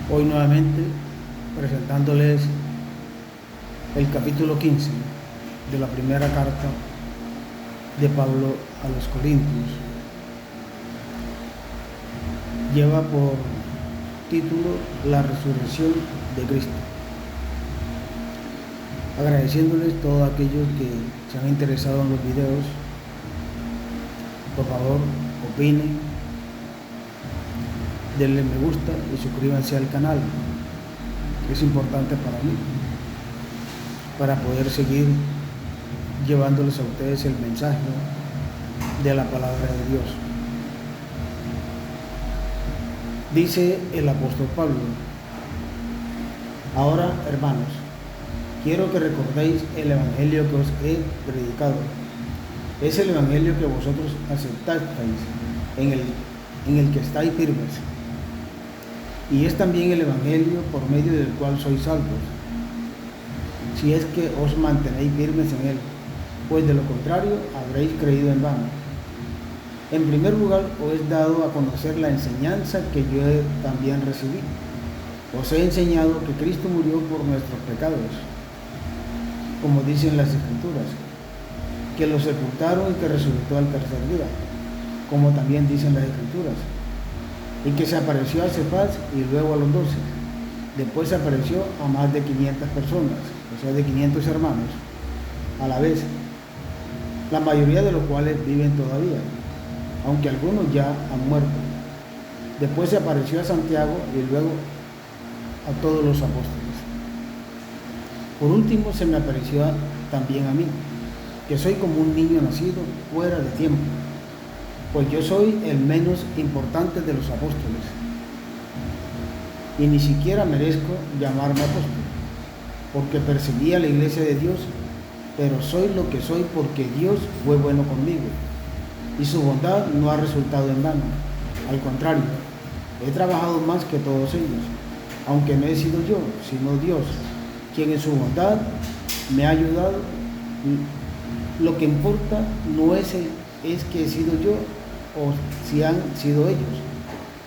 Hoy nuevamente presentándoles el capítulo 15 de la primera carta de Pablo a los Corintios. Lleva por título La resurrección de Cristo. Agradeciéndoles a todos aquellos que se han interesado en los videos. Por favor, opinen, denle me gusta y suscríbanse al canal. Es importante para mí, para poder seguir llevándoles a ustedes el mensaje de la palabra de Dios. Dice el apóstol Pablo: ahora, hermanos, quiero que recordéis el evangelio que os he predicado. Es el evangelio que vosotros aceptasteis, en el que estáis firmes. Y es también el evangelio por medio del cual sois salvos, si es que os mantenéis firmes en él, pues de lo contrario habréis creído en vano. En primer lugar, os he dado a conocer la enseñanza que yo también recibí. Os he enseñado que Cristo murió por nuestros pecados, como dicen las Escrituras, que lo sepultaron y que resucitó al tercer día, como también dicen las Escrituras, y que se apareció a Cefas y luego a los 12. Después se apareció a más de 500 personas, o sea, de 500 hermanos, a la vez, la mayoría de los cuales viven todavía, aunque algunos ya han muerto. Después se apareció a Santiago y luego a todos los apóstoles. Por último se me apareció también a mí, que soy como un niño nacido fuera de tiempo, pues yo soy el menos importante de los apóstoles, y ni siquiera merezco llamarme apóstol, porque perseguía la iglesia de Dios, pero soy lo que soy porque Dios fue bueno conmigo, y su bondad no ha resultado en vano. Al contrario, he trabajado más que todos ellos, aunque no he sido yo, sino Dios, quien en su bondad me ha ayudado. Lo que importa no es que he sido yo o si han sido ellos,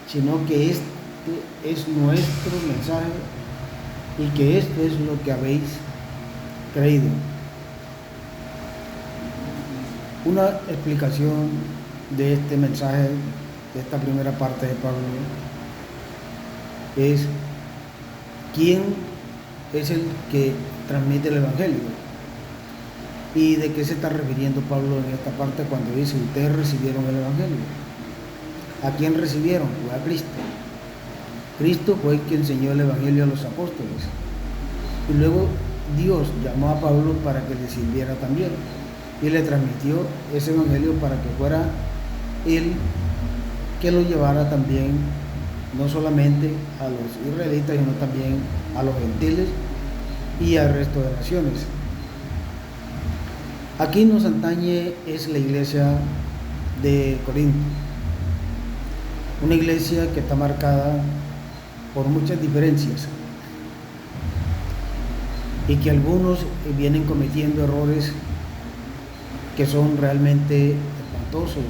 sino que este es nuestro mensaje y que esto es lo que habéis creído. Una explicación de este mensaje, de esta primera parte de Pablo, es quién es el que transmite el evangelio. ¿Y de qué se está refiriendo Pablo en esta parte cuando dice ustedes recibieron el evangelio? ¿A quién recibieron? Fue a Cristo. Cristo fue quien enseñó el evangelio a los apóstoles. Y luego Dios llamó a Pablo para que le sirviera también. Y le transmitió ese evangelio para que fuera él que lo llevara también, no solamente a los israelitas, sino también a los gentiles y al resto de naciones. Aquí nos atañe es la iglesia de Corinto, una iglesia que está marcada por muchas diferencias y que algunos vienen cometiendo errores que son realmente espantosos,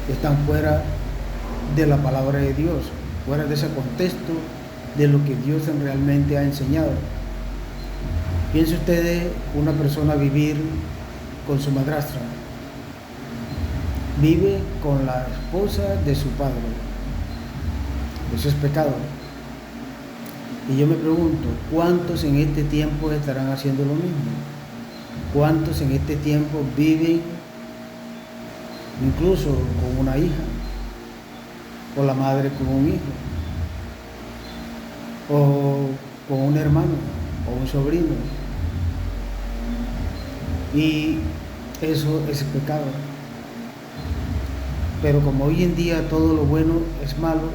que están fuera de la palabra de Dios, fuera de ese contexto de lo que Dios realmente ha enseñado. Piense ustedes una persona vivir con su madrastra, vive con la esposa de su padre. Eso es pecado. Y yo me pregunto, ¿cuántos en este tiempo estarán haciendo lo mismo? ¿Cuántos en este tiempo viven incluso con una hija, o la madre con un hijo, o con un hermano, o un sobrino? Y eso es pecado. Pero como hoy en día todo lo bueno es malo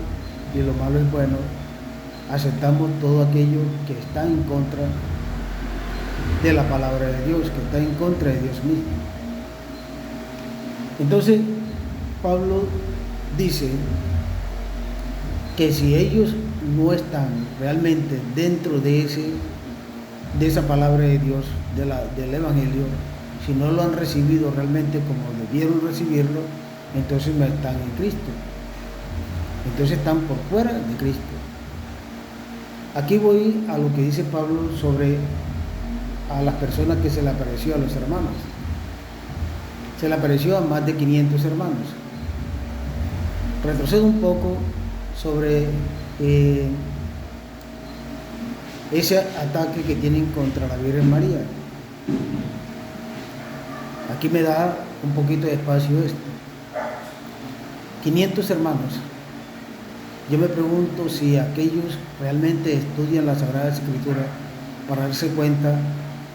y lo malo es bueno, aceptamos todo aquello que está en contra de la palabra de Dios, que está en contra de Dios mismo. Entonces Pablo dice que si ellos no están realmente dentro de esa palabra de Dios, del evangelio, si no lo han recibido realmente como debieron recibirlo, entonces no están en Cristo, entonces están por fuera de Cristo. Aquí voy a lo que dice Pablo sobre a las personas que se le apareció a los hermanos. Se le apareció a más de 500 hermanos. Retrocedo un poco sobre ese ataque que tienen contra la Virgen María. Aquí me da un poquito de espacio esto. 500 hermanos. Yo me pregunto si aquellos realmente estudian la Sagrada Escritura para darse cuenta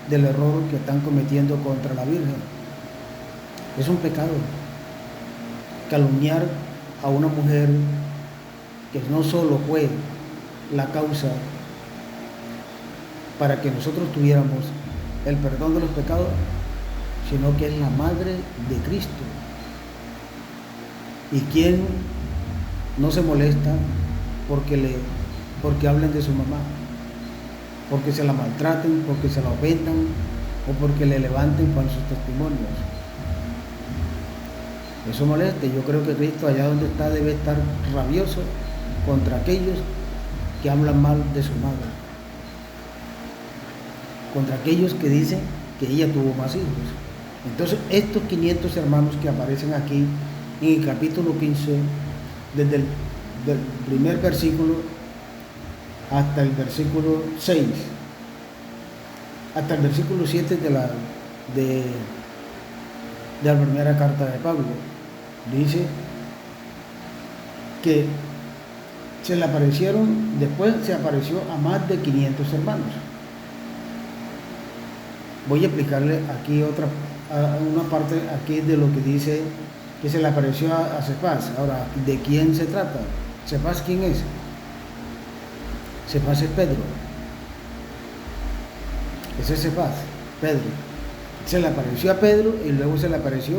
del error que están cometiendo contra la Virgen. Es un pecado calumniar a una mujer que no solo fue la causa para que nosotros tuviéramos el perdón de los pecados, sino que es la madre de Cristo. ¿Y quién no se molesta porque hablen de su mamá? Porque se la maltraten, porque se la ofendan o porque le levanten falsos testimonios. Eso molesta. Yo creo que Cristo, allá donde está, debe estar rabioso contra aquellos que hablan mal de su madre, contra aquellos que dicen que ella tuvo más hijos. Entonces, estos 500 hermanos que aparecen aquí en el capítulo 15, desde el del primer versículo hasta el versículo 6, hasta el versículo 7 de la primera carta de Pablo, dice que se le aparecieron, después se apareció a más de 500 hermanos. Voy a explicarle aquí una parte aquí de lo que dice que se le apareció a Cefas. Ahora, ¿de quién se trata? ¿Cefas quién es? Cefas es Pedro. Ese es Cefas, Pedro. Se le apareció a Pedro y luego se le apareció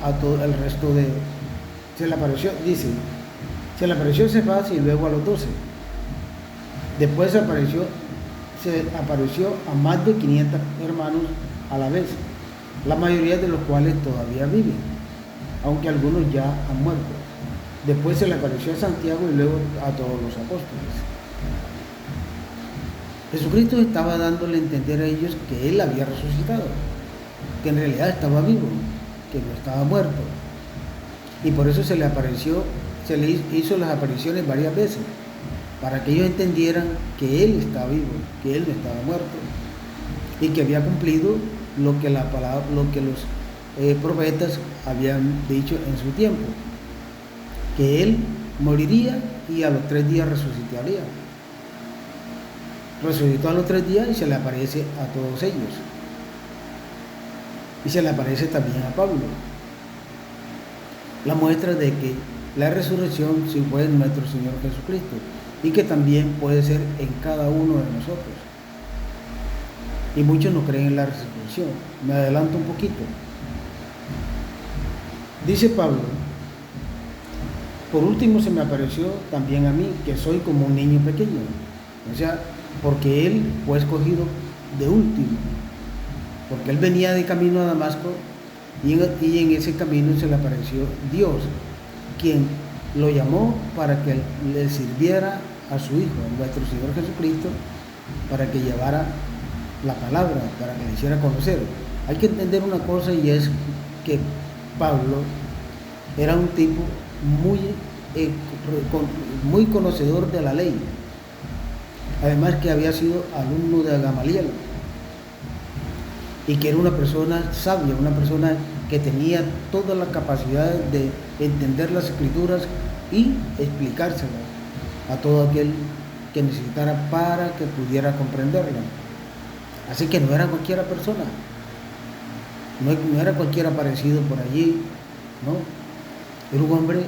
a todo el resto de... Se le apareció a Cefas y luego a los 12. Después se apareció a más de 500 hermanos a la vez, la mayoría de los cuales todavía viven, aunque algunos ya han muerto. Después se le apareció a Santiago y luego a todos los apóstoles. Jesucristo estaba dándole a entender a ellos que Él había resucitado, que en realidad estaba vivo, que no estaba muerto. Y por eso se le hizo las apariciones varias veces, para que ellos entendieran que Él estaba vivo, que Él no estaba muerto, y que había cumplido lo que los profetas habían dicho en su tiempo, que Él moriría y a los 3 días resucitaría. Resucitó a los 3 días y se le aparece a todos ellos. Y se le aparece también a Pablo. La muestra de que la resurrección sí fue en nuestro Señor Jesucristo y que también puede ser en cada uno de nosotros. Y muchos no creen en la resurrección. Me adelanto un poquito. Dice Pablo: por último se me apareció también a mí, que soy como un niño pequeño. O sea, porque él fue escogido de último, porque él venía de camino a Damasco y en ese camino se le apareció Dios, quien lo llamó para que le sirviera a su Hijo, nuestro Señor Jesucristo, para que llevara la palabra, para que le hiciera conocer. Hay que entender una cosa, y es que Pablo era un tipo muy conocedor de la ley, además que había sido alumno de Gamaliel, y que era una persona sabia, una persona que tenía toda la capacidad de entender las Escrituras y explicárselas a todo aquel que necesitara para que pudiera comprenderla. Así que no era cualquiera persona, no era cualquiera aparecido por allí, no, era un hombre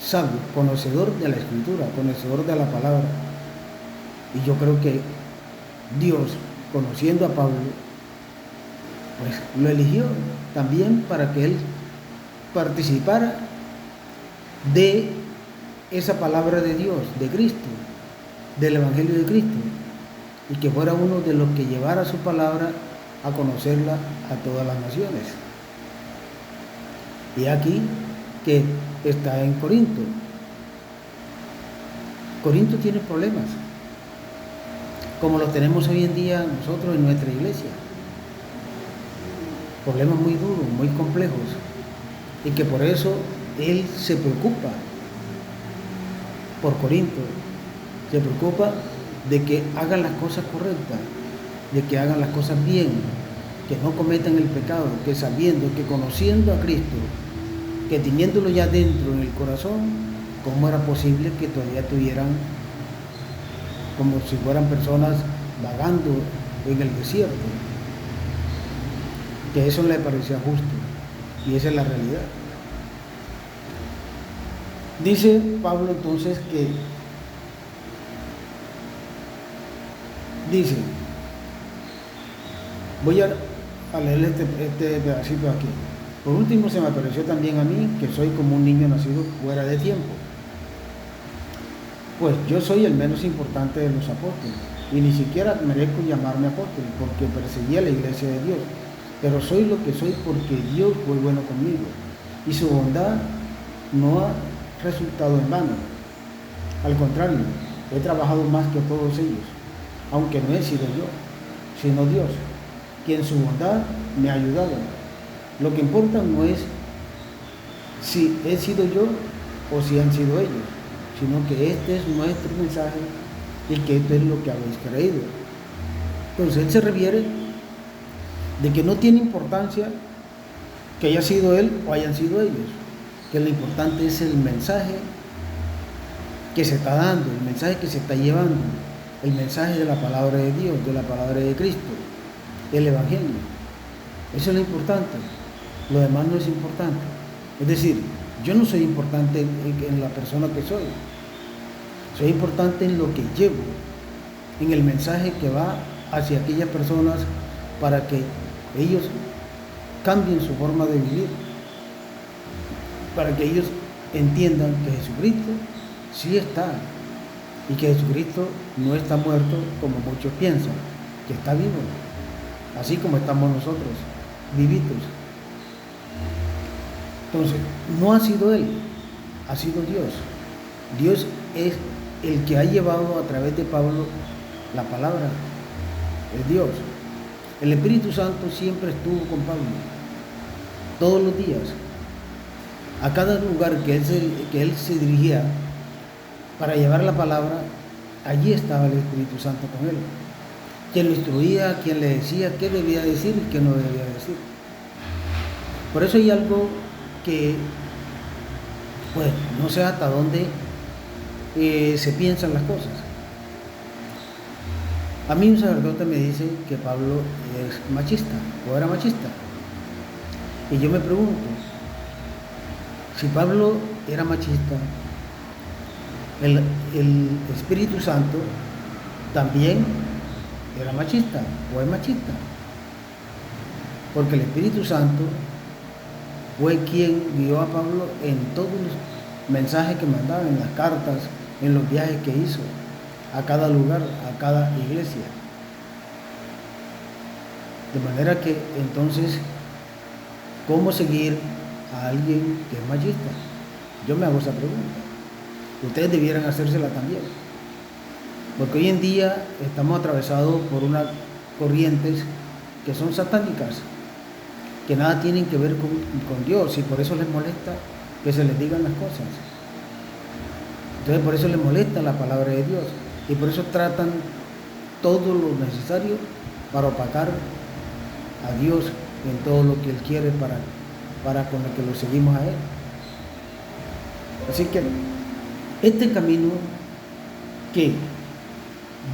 sabio, conocedor de la Escritura, conocedor de la palabra. Y yo creo que Dios, conociendo a Pablo, pues lo eligió también para que él participara de esa palabra de Dios, de Cristo, del Evangelio de Cristo, y que fuera uno de los que llevara su palabra a conocerla a todas las naciones. Y aquí que está en Corinto. Corinto tiene problemas. como los tenemos hoy en día nosotros en nuestra iglesia. Problemas muy duros, muy complejos, y que por eso él se preocupa por Corinto, se preocupa de que hagan las cosas correctas, de que hagan las cosas bien, que no cometan el pecado, que sabiendo, que conociendo a Cristo, que teniéndolo ya dentro en el corazón, ¿cómo era posible que todavía tuvieran como si fueran personas vagando en el desierto? Que eso le parecía justo, y esa es la realidad. Dice Pablo entonces que dice, voy a leer este pedacito aquí. Por último, se me pareció también a mí que soy como un niño nacido fuera de tiempo, pues yo soy el menos importante de los apóstoles, y ni siquiera merezco llamarme apóstol, porque perseguía la iglesia de Dios, pero soy lo que soy porque Dios fue bueno conmigo, y su bondad no ha resultado en vano. Al contrario, he trabajado más que todos ellos, aunque no he sido yo, sino Dios, quien su bondad me ha ayudado. Lo que importa no es si he sido yo o si han sido ellos, sino que este es nuestro mensaje y que esto es lo que habéis creído. Entonces él se refiere de que no tiene importancia que haya sido él o hayan sido ellos, que lo importante es el mensaje que se está dando, el mensaje que se está llevando, el mensaje de la palabra de Dios, de la palabra de Cristo, el Evangelio. Eso es lo importante, lo demás no es importante. Es decir, yo no soy importante en la persona que soy importante en lo que llevo, en el mensaje que va hacia aquellas personas para que ellos cambien su forma de vivir, para que ellos entiendan que Jesucristo sí está, y que Jesucristo no está muerto como muchos piensan, que está vivo, así como estamos nosotros, vivitos. Entonces, no ha sido Él, ha sido Dios. Dios es el que ha llevado a través de Pablo la palabra, es Dios. El Espíritu Santo siempre estuvo con Pablo, todos los días. A cada lugar que él se dirigía para llevar la palabra, allí estaba el Espíritu Santo con él, quien lo instruía, quien le decía qué debía decir y qué no debía decir. Por eso hay algo que, pues, no sé hasta dónde se piensan las cosas. A mí un sacerdote me dice que Pablo es machista, o era machista, y yo me pregunto, si Pablo era machista, el Espíritu Santo también era machista o es machista, porque el Espíritu Santo fue quien guió a Pablo en todos los mensajes que mandaba, en las cartas, en los viajes que hizo a cada lugar, a cada iglesia. De manera que entonces, ¿cómo seguir a alguien que es machista? Yo me hago esa pregunta. Ustedes debieran hacérsela también, porque hoy en día estamos atravesados por unas corrientes que son satánicas, que nada tienen que ver con Dios, y por eso les molesta que se les digan las cosas. Entonces por eso les molesta la palabra de Dios, y por eso tratan todo lo necesario para opacar a Dios en todo lo que Él quiere para con lo que lo seguimos a Él. Así que este camino que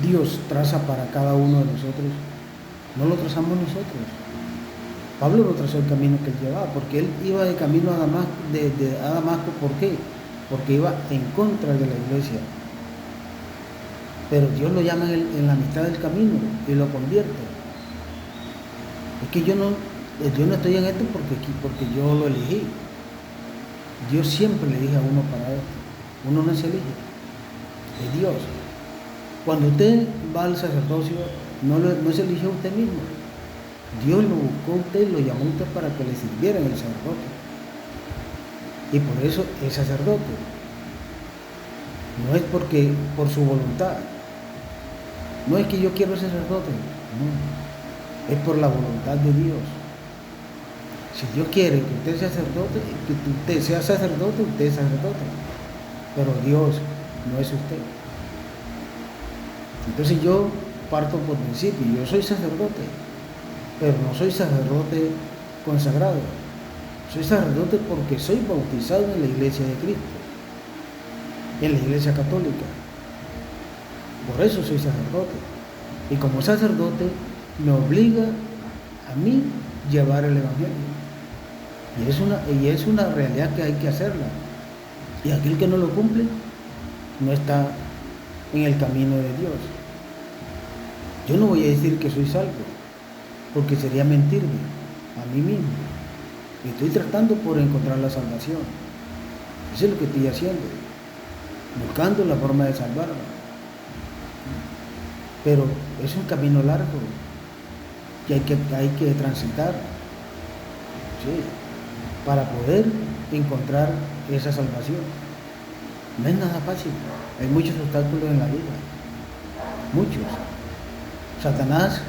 Dios traza para cada uno de nosotros, no lo trazamos nosotros. Pablo no trazó el camino que él llevaba, porque él iba de camino a Damasco, a Damasco. ¿Por qué? Porque iba en contra de la iglesia. Pero Dios lo llama en la mitad del camino y lo convierte. Es que yo no estoy en esto porque yo lo elegí. Dios siempre le elige a uno para esto. Uno no se elige, es Dios. Cuando usted va al sacerdocio, no se eligió usted mismo. Dios lo buscó a usted, lo llamó a usted para que le sirviera en el sacerdocio. Y por eso es sacerdote. No es por su voluntad. No es que yo quiero ser sacerdote, no, es por la voluntad de Dios. Si Dios quiere que usted sea sacerdote, usted es sacerdote, pero Dios no es usted. Entonces yo parto por principio, yo soy sacerdote, pero no soy sacerdote consagrado. Soy sacerdote porque soy bautizado en la iglesia de Cristo, en la iglesia católica. Por eso soy sacerdote. Y como sacerdote me obliga a mí llevar el evangelio. Y es una realidad que hay que hacerla. Y aquel que no lo cumple no está en el camino de Dios. Yo no voy a decir que soy salvo, porque sería mentirme a mí mismo. Estoy tratando por encontrar la salvación. Eso es lo que estoy haciendo, buscando la forma de salvarme. Pero es un camino largo que hay que transitar, ¿sí?, para poder encontrar esa salvación. No es nada fácil, hay muchos obstáculos en la vida, muchos. Satanás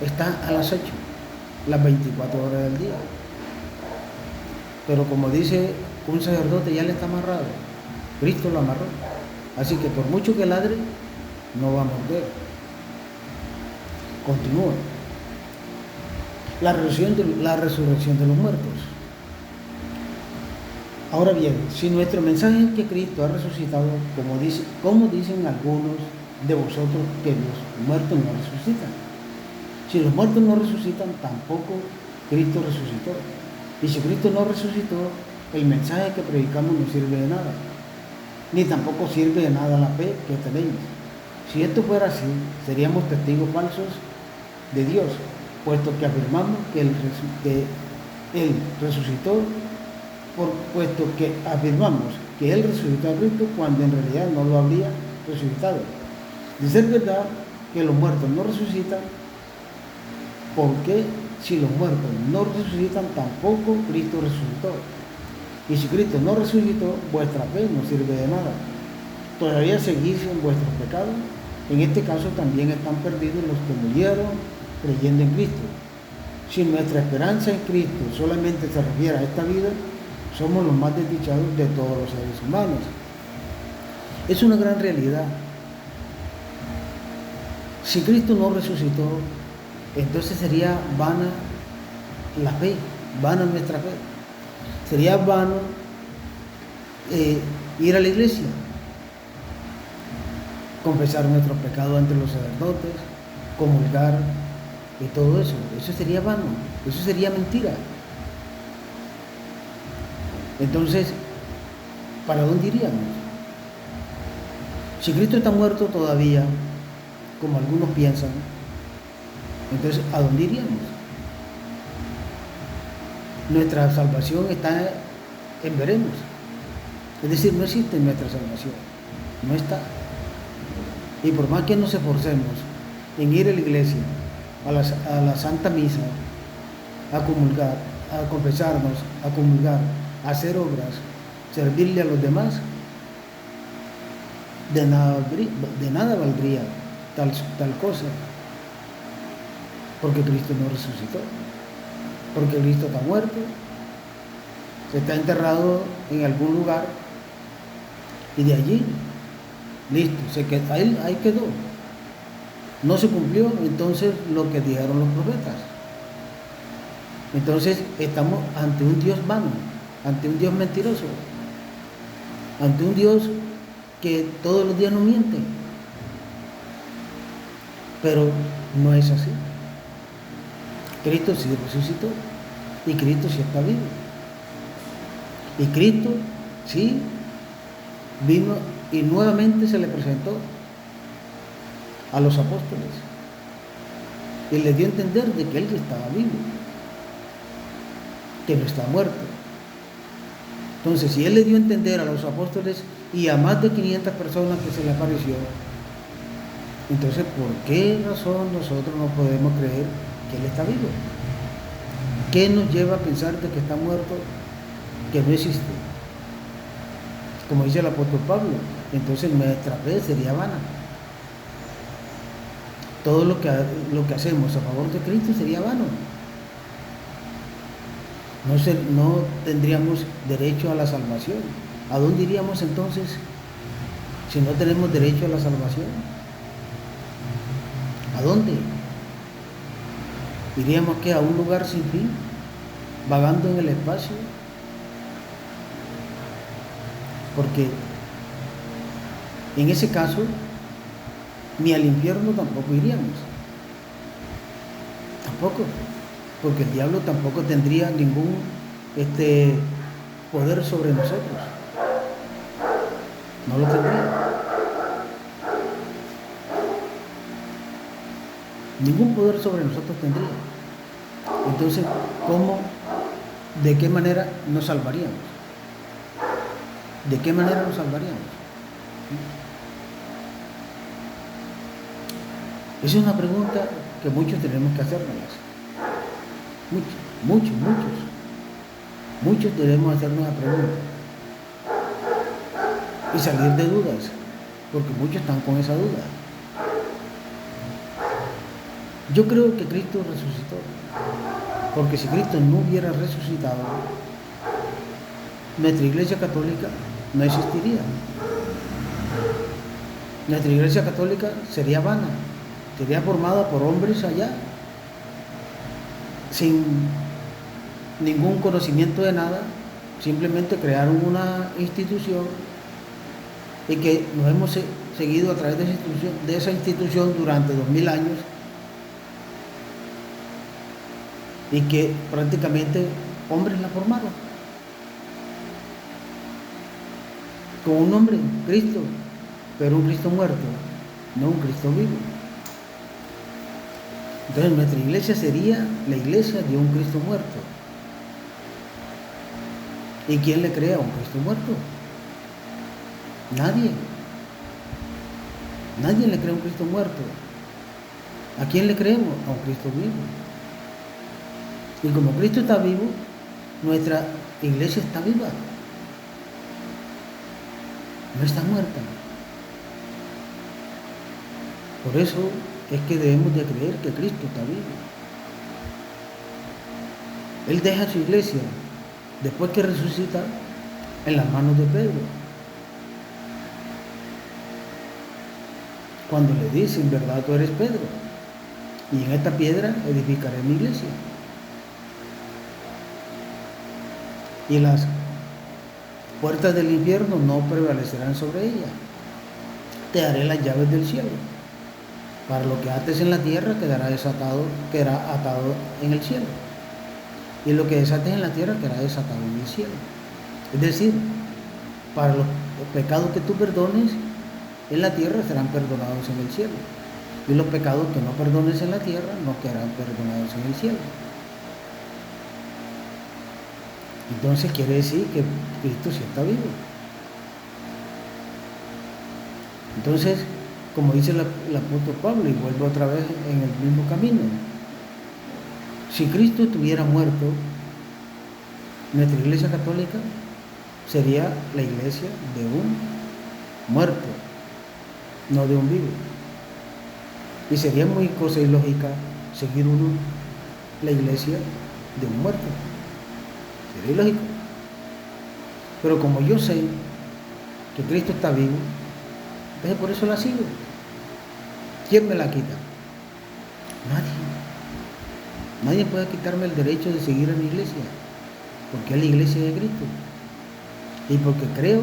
está al acecho las 24 horas del día. Pero como dice un sacerdote, ya le está amarrado. Cristo lo amarró. Así que por mucho que ladre, no va a morder. Continúa. La resurrección de los muertos. Ahora bien, si nuestro mensaje es que Cristo ha resucitado, como dicen algunos de vosotros que los muertos no resucitan. Si los muertos no resucitan, tampoco Cristo resucitó. Y si Cristo no resucitó, el mensaje que predicamos no sirve de nada, ni tampoco sirve de nada la fe que tenemos. Si esto fuera así, seríamos testigos falsos de Dios, puesto que afirmamos que Él resucitó, puesto que afirmamos que Él resucitó a Cristo cuando en realidad no lo habría resucitado. De ser verdad que los muertos no resucitan, porque si los muertos no resucitan, tampoco Cristo resucitó. Y si Cristo no resucitó, vuestra fe no sirve de nada. Todavía seguís en vuestros pecados. En este caso también están perdidos los que murieron creyendo en Cristo. Si nuestra esperanza en Cristo solamente se refiere a esta vida, somos los más desdichados de todos los seres humanos. Es una gran realidad. Si Cristo no resucitó, entonces sería vana la fe, vana nuestra fe. Sería vano ir a la iglesia, confesar nuestros pecados ante los sacerdotes, comulgar y todo eso. Eso sería vano, eso sería mentira. Entonces, ¿para dónde iríamos? Si Cristo está muerto todavía, como algunos piensan, entonces, ¿a dónde iríamos? Nuestra salvación está en veremos. Es decir, no existe nuestra salvación. No está. Y por más que nos esforcemos en ir a la iglesia, a la Santa Misa, a comulgar, a confesarnos, a comulgar, a hacer obras, servirle a los demás, de nada valdría tal cosa. Porque Cristo no resucitó, porque Cristo está muerto, está enterrado en algún lugar y de allí, listo, ahí quedó. No se cumplió entonces lo que dijeron los profetas. Entonces estamos ante un Dios vano, ante un Dios mentiroso, ante un Dios que todos los días nos miente. Pero no es así. Cristo sí resucitó y Cristo sí está vivo. Y Cristo sí vino y nuevamente se le presentó a los apóstoles y les dio a entender de que Él estaba vivo, que no está muerto. Entonces, si Él le dio a entender a los apóstoles y a más de 500 personas que se le apareció, entonces, ¿por qué razón nosotros no podemos creer que Él está vivo? ¿Qué nos lleva a pensar de que está muerto, que no existe? Como dice el apóstol Pablo, entonces nuestra fe sería vana. todo lo que hacemos a favor de Cristo sería vano. No tendríamos derecho a la salvación. ¿A dónde iríamos entonces si no tenemos derecho a la salvación? ¿A dónde? ¿Iríamos qué? ¿A un lugar sin fin? ¿Vagando en el espacio? Porque en ese caso ni al infierno tampoco iríamos. Tampoco. Porque el diablo tampoco tendría ningún poder sobre nosotros. No lo tendría. Ningún poder sobre nosotros tendría. Entonces, de qué manera nos salvaríamos? ¿De qué manera nos salvaríamos? Esa es una pregunta que muchos tenemos que hacernos. Muchos debemos hacernos la pregunta y salir de dudas, porque muchos están con esa duda. Yo creo que Cristo resucitó, porque si Cristo no hubiera resucitado, nuestra Iglesia Católica no existiría. Nuestra Iglesia Católica sería vana, sería formada por hombres allá, sin ningún conocimiento de nada, simplemente crearon una institución y que nos hemos seguido a través de esa institución durante 2000 años, y que prácticamente hombres la formaron con un nombre, Cristo, pero un Cristo muerto, no un Cristo vivo. Entonces nuestra iglesia sería la iglesia de un Cristo muerto. ¿Y quién le cree a un Cristo muerto? Nadie. Nadie le cree a un Cristo muerto. ¿A quién le creemos? A un Cristo vivo. Y como Cristo está vivo, nuestra iglesia está viva. No está muerta. Por eso es que debemos de creer que Cristo está vivo. Él deja su iglesia, después que resucita, en las manos de Pedro. Cuando le dice, en verdad tú eres Pedro, y en esta piedra edificaré mi iglesia. Y las puertas del infierno no prevalecerán sobre ella. Te daré las llaves del cielo. Para lo que ates en la tierra quedará atado en el cielo. Y lo que desates en la tierra quedará desatado en el cielo. Es decir, para los pecados que tú perdones en la tierra serán perdonados en el cielo. Y los pecados que no perdones en la tierra no quedarán perdonados en el cielo. Entonces quiere decir que Cristo sí está vivo. Entonces, como dice el apóstol Pablo, y vuelvo otra vez en el mismo camino, si Cristo estuviera muerto, nuestra iglesia católica sería la iglesia de un muerto, no de un vivo. Y sería muy cosa ilógica seguir la iglesia de un muerto. Sería ilógico. Pero como yo sé que Cristo está vivo, entonces por eso la sigo. ¿Quién me la quita? Nadie. Nadie puede quitarme el derecho de seguir a mi iglesia, porque es la iglesia de Cristo. Y porque creo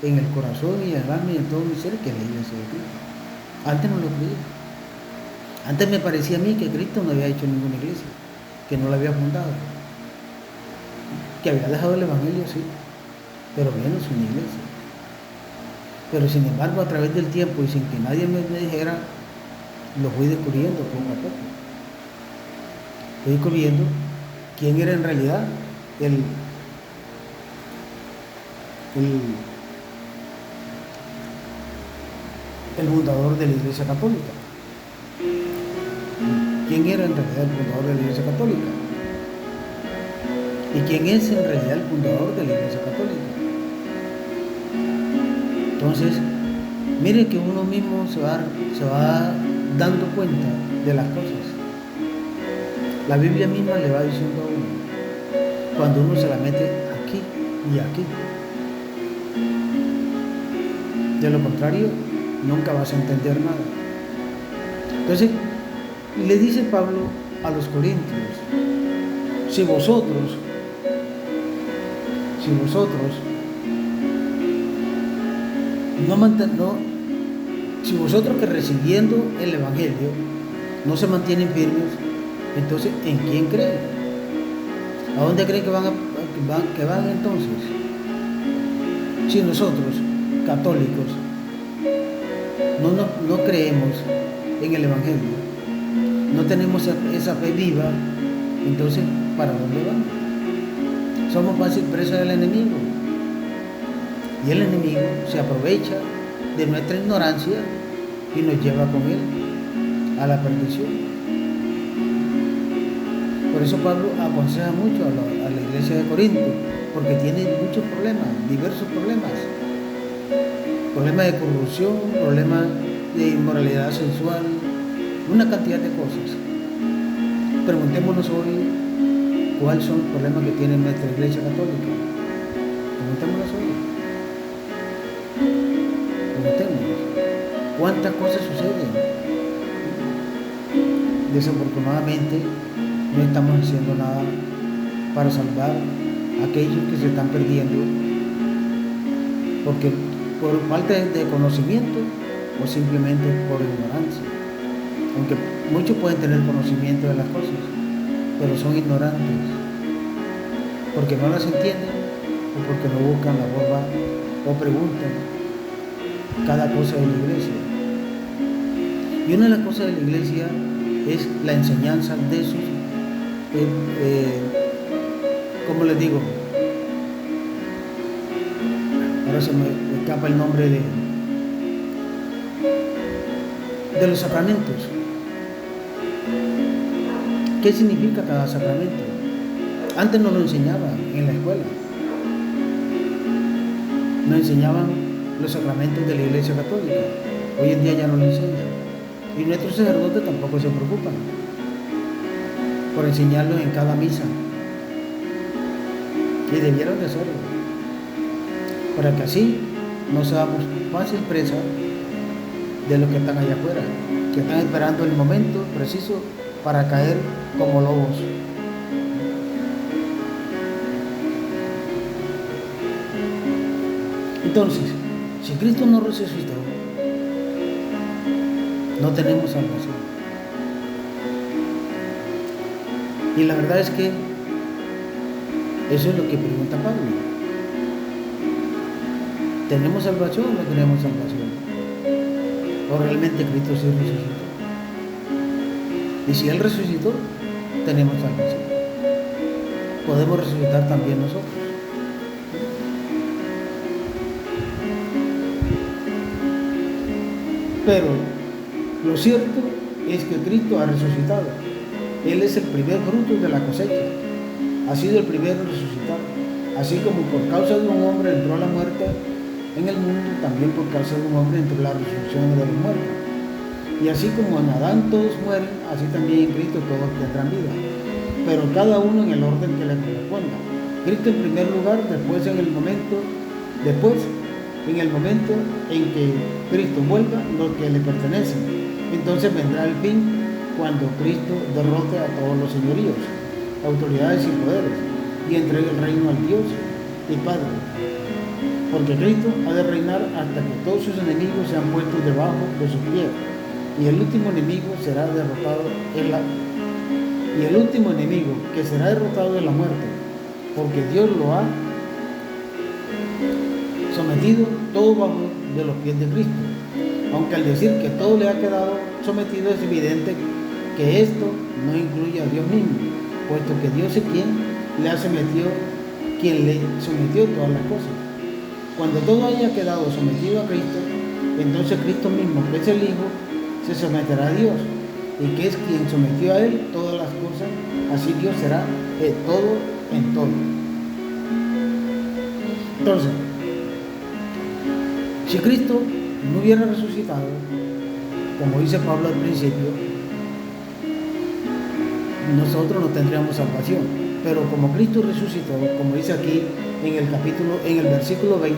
en el corazón y en el alma y en todo mi ser que es la iglesia de Cristo. Antes no lo creía. Antes me parecía a mí que Cristo no había hecho ninguna iglesia, que no la había fundado, que había dejado el evangelio, sí, pero menos una iglesia. Pero sin embargo, a través del tiempo y sin que nadie me dijera, lo fui descubriendo poco a poco. Fui descubriendo quién era en realidad el fundador de la Iglesia Católica. ¿Quién era en realidad el fundador de la Iglesia Católica? ¿Y quién es en realidad el fundador de la Iglesia Católica? Entonces, mire que uno mismo se va dando cuenta de las cosas. La Biblia misma le va diciendo a uno, cuando uno se la mete aquí y aquí. De lo contrario, nunca vas a entender nada. Entonces, le dice Pablo a los corintios, si vosotros si vosotros que recibiendo el Evangelio no se mantienen firmes, entonces ¿en quién creen? ¿A dónde creen que van entonces? Si nosotros, católicos, no creemos en el Evangelio, no tenemos esa fe viva, entonces ¿para dónde vamos? Somos fácil presa del enemigo, y el enemigo se aprovecha de nuestra ignorancia y nos lleva con él a la perdición. Por eso Pablo aconseja mucho a la iglesia de Corinto, porque tiene muchos problemas, diversos problemas de corrupción, problemas de inmoralidad sexual, una cantidad de cosas. Preguntémonos hoy cuáles son los problemas que tiene nuestra iglesia católica. Preguntémonos hoy. Preguntémonos cuántas cosas suceden. Desafortunadamente no estamos haciendo nada para salvar a aquellos que se están perdiendo, porque por falta de conocimiento o simplemente por ignorancia. Aunque muchos pueden tener conocimiento de las cosas, pero son ignorantes, porque no las entienden o porque no buscan la forma o preguntan cada cosa de la iglesia. Y una de las cosas de la iglesia es la enseñanza de sus, ¿cómo les digo? Ahora se me escapa el nombre de los sacramentos. ¿Qué significa cada sacramento? Antes nos lo enseñaban en la escuela. Nos enseñaban los sacramentos de la Iglesia Católica. Hoy en día ya no lo enseñan. Y nuestros sacerdotes tampoco se preocupan por enseñarlos en cada misa. Y debieron de hacerlo, para que así no seamos fácil presa de los que están allá afuera, que están esperando el momento preciso para caer como lobos. Entonces, si Cristo no resucitó, no tenemos salvación. Y la verdad es que eso es lo que pregunta Pablo. ¿Tenemos salvación o no tenemos salvación? ¿O realmente Cristo sí resucitó? Y si Él resucitó, tenemos salvación. Podemos resucitar también nosotros. Pero lo cierto es que Cristo ha resucitado. Él es el primer fruto de la cosecha. Ha sido el primero resucitado. Así como por causa de un hombre entró la muerte en el mundo, también por causa de un hombre entró la resurrección de los muertos. Y así como en Adán todos mueren, así también en Cristo todos tendrán vida. Pero cada uno en el orden que le corresponda. Cristo en primer lugar, después en el momento en que Cristo vuelva los que le pertenecen. Entonces vendrá el fin cuando Cristo derrote a todos los señoríos, autoridades y poderes, y entregue el reino al Dios y Padre. Porque Cristo ha de reinar hasta que todos sus enemigos sean puestos debajo de sus pies. Y el último enemigo será derrotado que será derrotado en la muerte, porque Dios lo ha sometido todo bajo de los pies de Cristo. Aunque al decir que todo le ha quedado sometido, es evidente que esto no incluye a Dios mismo, puesto que Dios es quien le sometió todas las cosas. Cuando todo haya quedado sometido a Cristo, entonces Cristo mismo, que es el Hijo, se someterá a Dios, y que es quien sometió a Él todas las cosas, así Dios será todo en todo. Entonces, si Cristo no hubiera resucitado, como dice Pablo al principio, nosotros no tendríamos salvación. Pero como Cristo resucitó, como dice aquí en el versículo 20,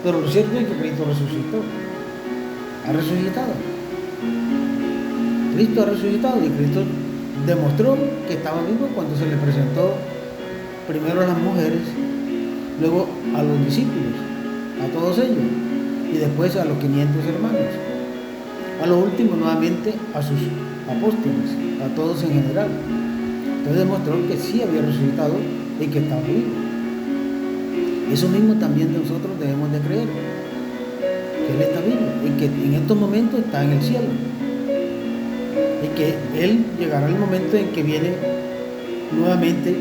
pero lo cierto es que Cristo resucitó. Ha resucitado. Cristo ha resucitado y Cristo demostró que estaba vivo cuando se le presentó primero a las mujeres, luego a los discípulos, a todos ellos, y después a los 500 hermanos. A lo último nuevamente a sus apóstoles, a todos en general. Entonces demostró que sí había resucitado y que estaba vivo. Eso mismo también nosotros debemos de creer, que Él está vivo y que en estos momentos está en el cielo. Y que Él llegará el momento en que viene nuevamente,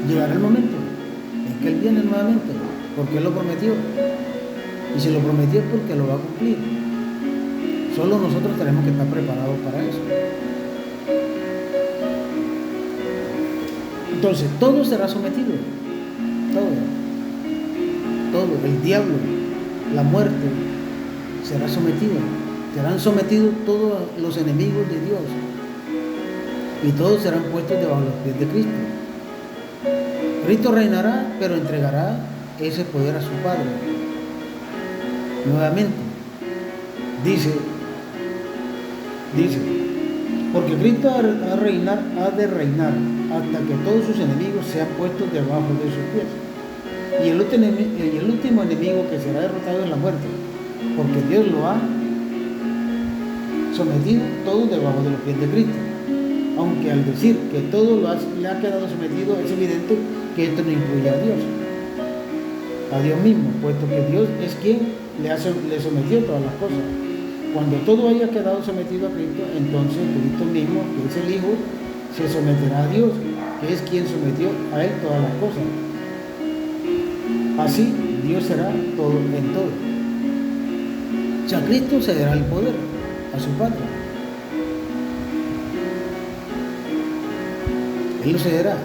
llegará el momento en que Él viene nuevamente, porque Él lo prometió. Y si lo prometió es porque lo va a cumplir. Solo nosotros tenemos que estar preparados para eso. Entonces, todo será sometido. Todo. El diablo, la muerte, será sometido. Serán sometidos todos los enemigos de Dios. Y todos serán puestos debajo de los pies de Cristo. Cristo reinará, pero entregará ese poder a su Padre. Nuevamente, dice, porque Cristo ha de reinar hasta que todos sus enemigos sean puestos debajo de sus pies. Y el último enemigo que será derrotado es la muerte, porque Dios lo ha sometido todo debajo de los pies de Cristo. Aunque al decir que todo le ha quedado sometido, es evidente que esto no incluye a Dios mismo, puesto que Dios es quien le sometió todas las cosas. Cuando todo haya quedado sometido a Cristo, entonces Cristo mismo, que es el Hijo, se someterá a Dios, que es quien sometió a Él todas las cosas. Así, Dios será todo en todo. O sea, Cristo cederá el poder a su Padre. Él lo cederá,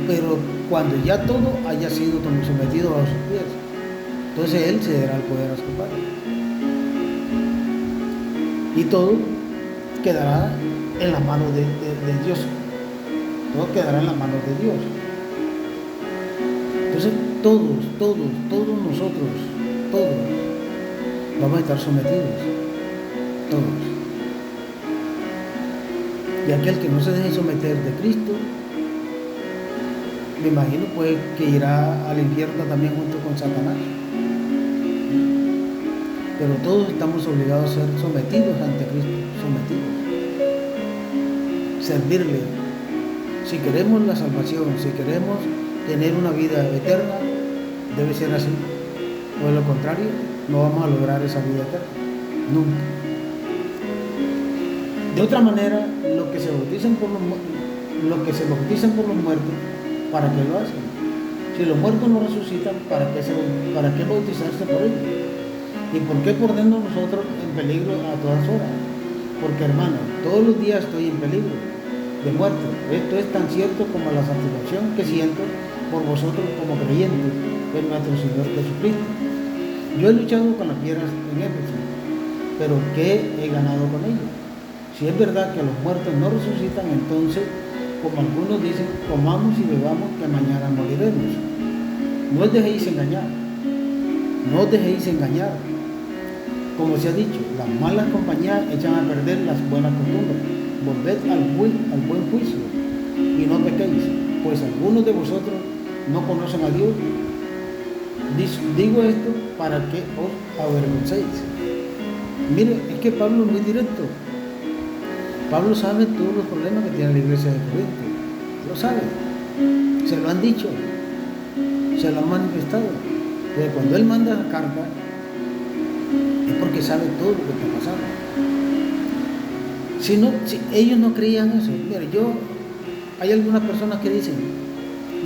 pero cuando ya todo haya sido sometido a sus pies, entonces Él cederá el poder a su Padre. Y todo quedará en la mano de Dios. Todo quedará en la mano de Dios. Entonces todos nosotros, vamos a estar sometidos. Todos. Y aquel que no se deje someter de Cristo, me imagino pues que irá al infierno también junto con Satanás. Pero todos estamos obligados a ser sometidos ante Cristo, servirle. Si queremos la salvación, si queremos tener una vida eterna, debe ser así. O de lo contrario, no vamos a lograr esa vida eterna, nunca. De otra manera, los que se bautizan por los muertos, ¿para qué lo hacen? Si los muertos no resucitan, ¿para qué bautizarse por ellos? ¿Y por qué ponernos nosotros en peligro a todas horas? Porque, hermano, todos los días estoy en peligro de muerte. Esto es tan cierto como la satisfacción que siento por vosotros como creyentes en nuestro Señor Jesucristo. Yo he luchado con las piedras en Éfeso, pero ¿qué he ganado con ellas? Si es verdad que los muertos no resucitan, entonces, como algunos dicen, comamos y bebamos que mañana moriremos. No os dejéis engañar. Como se ha dicho, las malas compañías echan a perder las buenas costumbres. Volved al buen juicio y no pequéis, pues algunos de vosotros no conocen a Dios. Digo esto para que os avergoncéis. Mire, es que Pablo es muy directo. Pablo sabe todos los problemas que tiene la iglesia de Corinto. Lo sabe. Se lo han dicho. Se lo han manifestado. Pero cuando él manda la carta, es porque sabe todo lo que está pasando. Si ellos no creían eso, mira, hay algunas personas que dicen,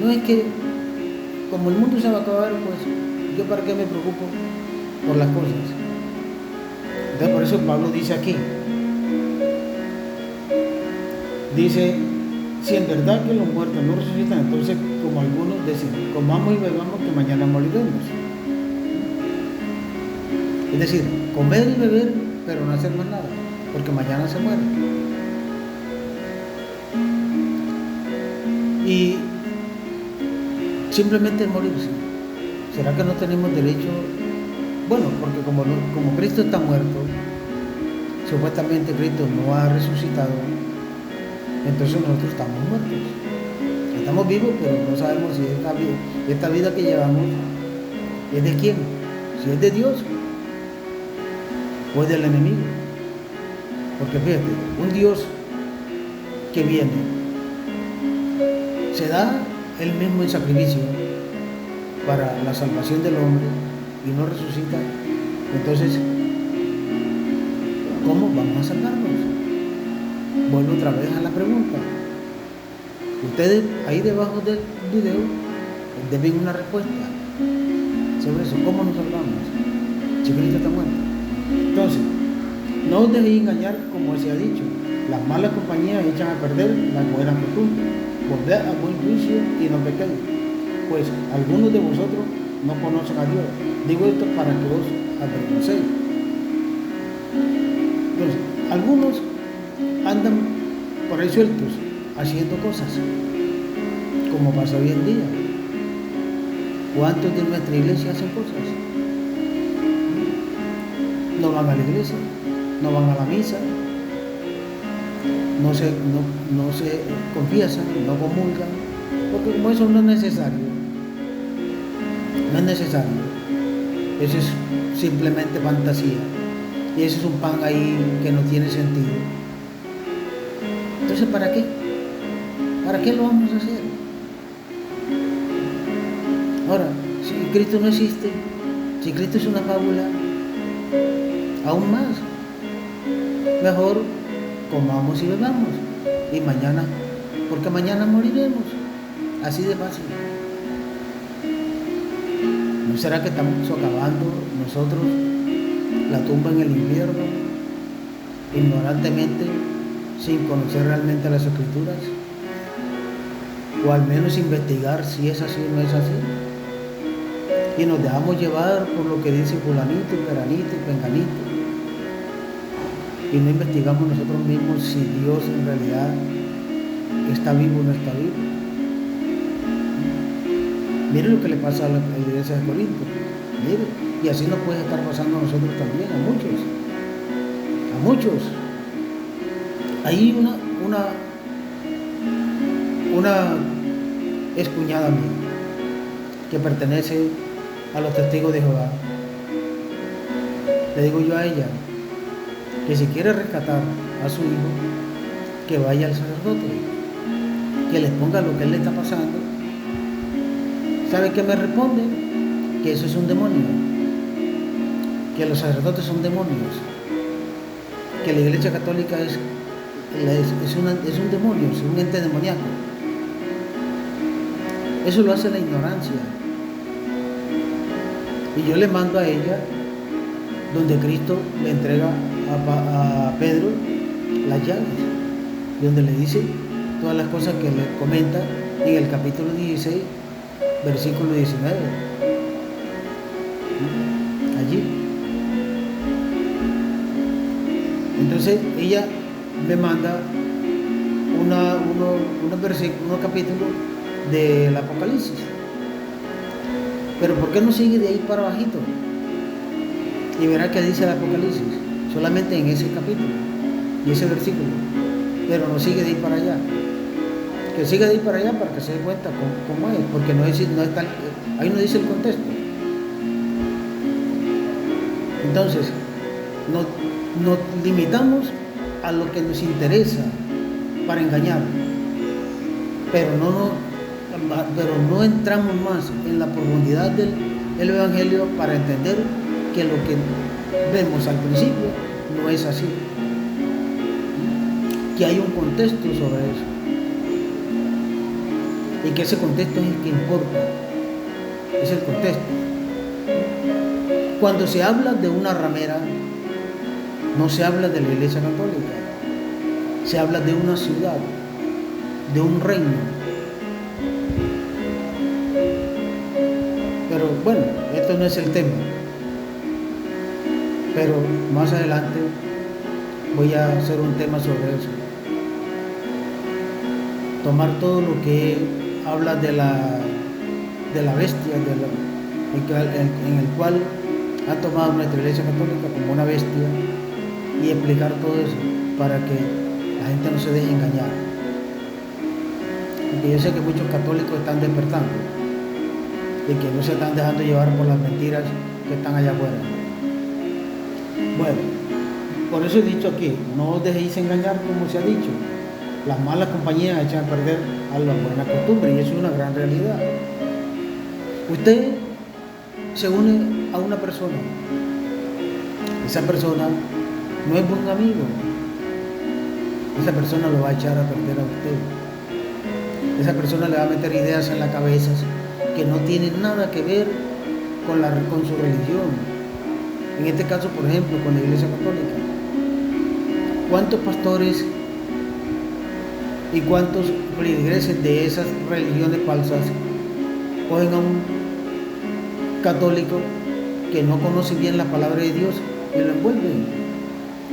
no es que como el mundo se va a acabar, pues yo para qué me preocupo por las cosas. Entonces por eso Pablo dice aquí, dice, si en verdad que los muertos no resucitan, entonces como algunos dicen, comamos y bebamos que mañana moriremos. Es decir, comer y beber, pero no hacer más nada, porque mañana se muere. Y simplemente morirse. ¿Será que no tenemos derecho? Bueno, porque como Cristo está muerto, supuestamente Cristo no ha resucitado, entonces nosotros estamos muertos. Estamos vivos, pero no sabemos si esta vida que llevamos es de quién, si es de Dios o es del enemigo. Porque fíjate, un Dios que viene, se da él mismo en sacrificio para la salvación del hombre y no resucita, entonces, ¿cómo vamos a salvarnos? Vuelvo otra vez a la pregunta. Ustedes ahí debajo del video deben una respuesta sobre eso. ¿Cómo nos salvamos si Cristo está muerto? Entonces, no os dejéis engañar, como se ha dicho. Las malas compañías echan a perder las buenas costumbres. Volved a buen juicio y no pequéis, pues algunos de vosotros no conocen a Dios. Digo esto para que os avergoncéis. Entonces, algunos andan por ahí sueltos, haciendo cosas, como pasa hoy en día. ¿Cuántos de nuestra iglesia hacen cosas? No van a la iglesia, no van a la misa, no se confiesan, no comulgan, porque como eso no es necesario. No es necesario. Eso es simplemente fantasía. Y eso es un pan ahí que no tiene sentido. Entonces, ¿para qué? ¿Para qué lo vamos a hacer? Ahora, si Cristo no existe, si Cristo es una fábula, aún más, mejor comamos y bebamos. Y mañana, porque mañana moriremos. Así de fácil. ¿No será que estamos socavando nosotros la tumba en el infierno, ignorantemente, sin conocer realmente las Escrituras? O al menos investigar si es así o no es así. Y nos dejamos llevar por lo que dice fulanito, peranito y penganito. Y no investigamos nosotros mismos si Dios en realidad está vivo o no está vivo. Mire lo que le pasa a la iglesia de Corinto. Mire, y así nos puede estar pasando a nosotros también, a muchos. Hay una excuñada mía que pertenece a los testigos de Jehová. Le digo yo a ella que si quiere rescatar a su hijo, que vaya al sacerdote, que les ponga lo que él le está pasando. ¿Sabe qué me responde? Que eso es un demonio, que los sacerdotes son demonios, que la iglesia católica es un demonio, es un ente demoníaco. Eso lo hace la ignorancia. Y yo le mando a ella donde Cristo le entrega a Pedro las llaves, donde le dice todas las cosas que le comenta en el capítulo 16, versículo 19. Allí. Entonces ella me manda unos capítulos del Apocalipsis. Pero ¿por qué no sigue de ahí para abajito? Y verá que dice el Apocalipsis, solamente en ese capítulo y ese versículo. Pero no sigue de ahí para allá. Que siga de ahí para allá para que se dé cuenta cómo es, porque ahí no dice el contexto. Entonces, nos limitamos a lo que nos interesa para engañar, pero no entramos más en la profundidad del Evangelio para entender que lo que vemos al principio no es así, que hay un contexto sobre eso y que ese contexto es el que importa, es el contexto. Cuando se habla de una ramera, no se habla de la Iglesia Católica, se habla de una ciudad, de un reino. Pero bueno, esto no es el tema. pero más adelante voy a hacer un tema sobre eso. Tomar todo lo que habla de la bestia, en el cual ha tomado nuestra Iglesia Católica como una bestia, y explicar todo eso para que la gente no se deje engañar. Porque yo sé que muchos católicos están despertando y que no se están dejando llevar por las mentiras que están allá afuera. Bueno, por eso he dicho aquí, no os dejéis engañar, como se ha dicho. Las malas compañías echan a perder a la buena costumbre, y eso es una gran realidad. Usted se une a una persona, esa persona no es buen amigo, esa persona lo va a echar a perder a usted, esa persona le va a meter ideas en la cabeza que no tienen nada que ver con su religión. En este caso, por ejemplo, con la Iglesia Católica. ¿Cuántos pastores y cuántos feligreses de esas religiones falsas cogen a un católico que no conoce bien la palabra de Dios y lo envuelven,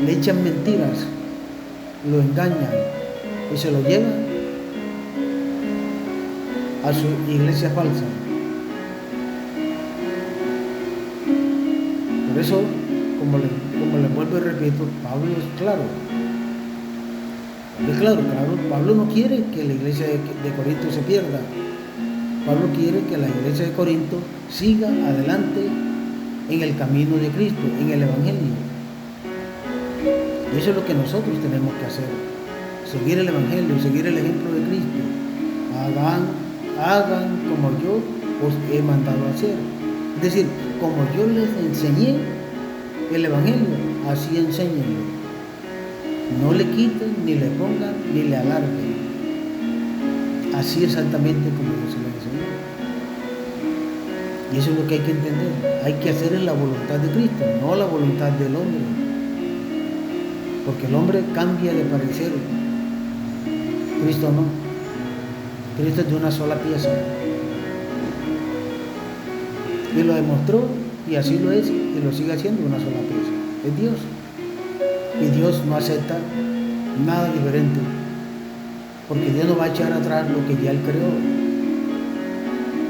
le echan mentiras, lo engañan y se lo llevan a su iglesia falsa? Por eso, como le vuelvo y repito, Pablo es claro. Pablo no quiere que la iglesia de Corinto se pierda. Pablo quiere que la iglesia de Corinto siga adelante en el camino de Cristo, en el Evangelio. Y eso es lo que nosotros tenemos que hacer: seguir el Evangelio, seguir el ejemplo de Cristo. Hagan como yo os he mandado a hacer. Es decir, como yo les enseñé el Evangelio, así enséñenlo. No le quiten, ni le pongan, ni le alarguen. Así exactamente como Dios se lo enseñó. Y eso es lo que hay que entender. Hay que hacer en la voluntad de Cristo, no la voluntad del hombre. Porque el hombre cambia de parecer. Cristo no. Cristo es de una sola pieza. Y lo demostró, y así lo es, y lo sigue haciendo, una sola pieza. Es Dios. Y Dios no acepta nada diferente, porque Dios no va a echar atrás lo que ya Él creó.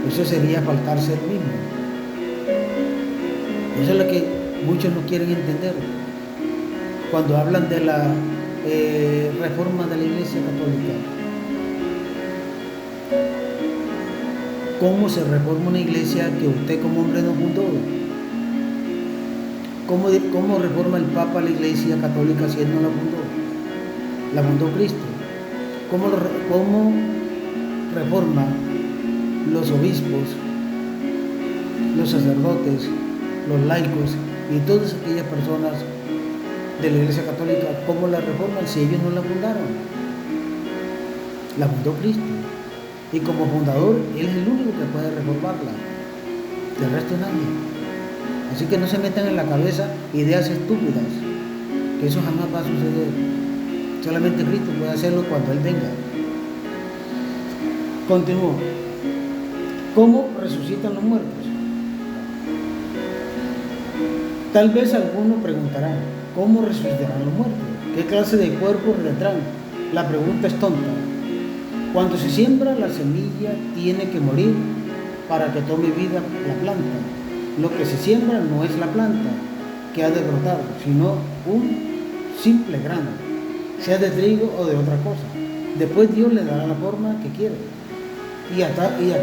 Eso sería faltarse Él mismo. Eso es lo que muchos no quieren entender cuando hablan de la reforma de la Iglesia Católica. ¿Cómo se reforma una iglesia que usted como hombre no fundó? ¿Cómo reforma el Papa la Iglesia Católica si él no la fundó? La fundó Cristo. ¿Cómo reforma los obispos, los sacerdotes, los laicos y todas aquellas personas de la Iglesia Católica? ¿Cómo la reforman si ellos no la fundaron? La fundó Cristo. Y como fundador, Él es el único que puede reformarla. Del resto nadie. Así que no se metan en la cabeza ideas estúpidas, que eso jamás va a suceder. Solamente Cristo puede hacerlo cuando Él venga. Continúo. ¿Cómo resucitan los muertos? Tal vez alguno preguntará, ¿cómo resucitarán los muertos? ¿Qué clase de cuerpos tendrán? La pregunta es tonta. Cuando se siembra la semilla, tiene que morir para que tome vida la planta. Lo que se siembra no es la planta que ha de brotar, sino un simple grano, sea de trigo o de otra cosa. Después Dios le dará la forma que quiere, y a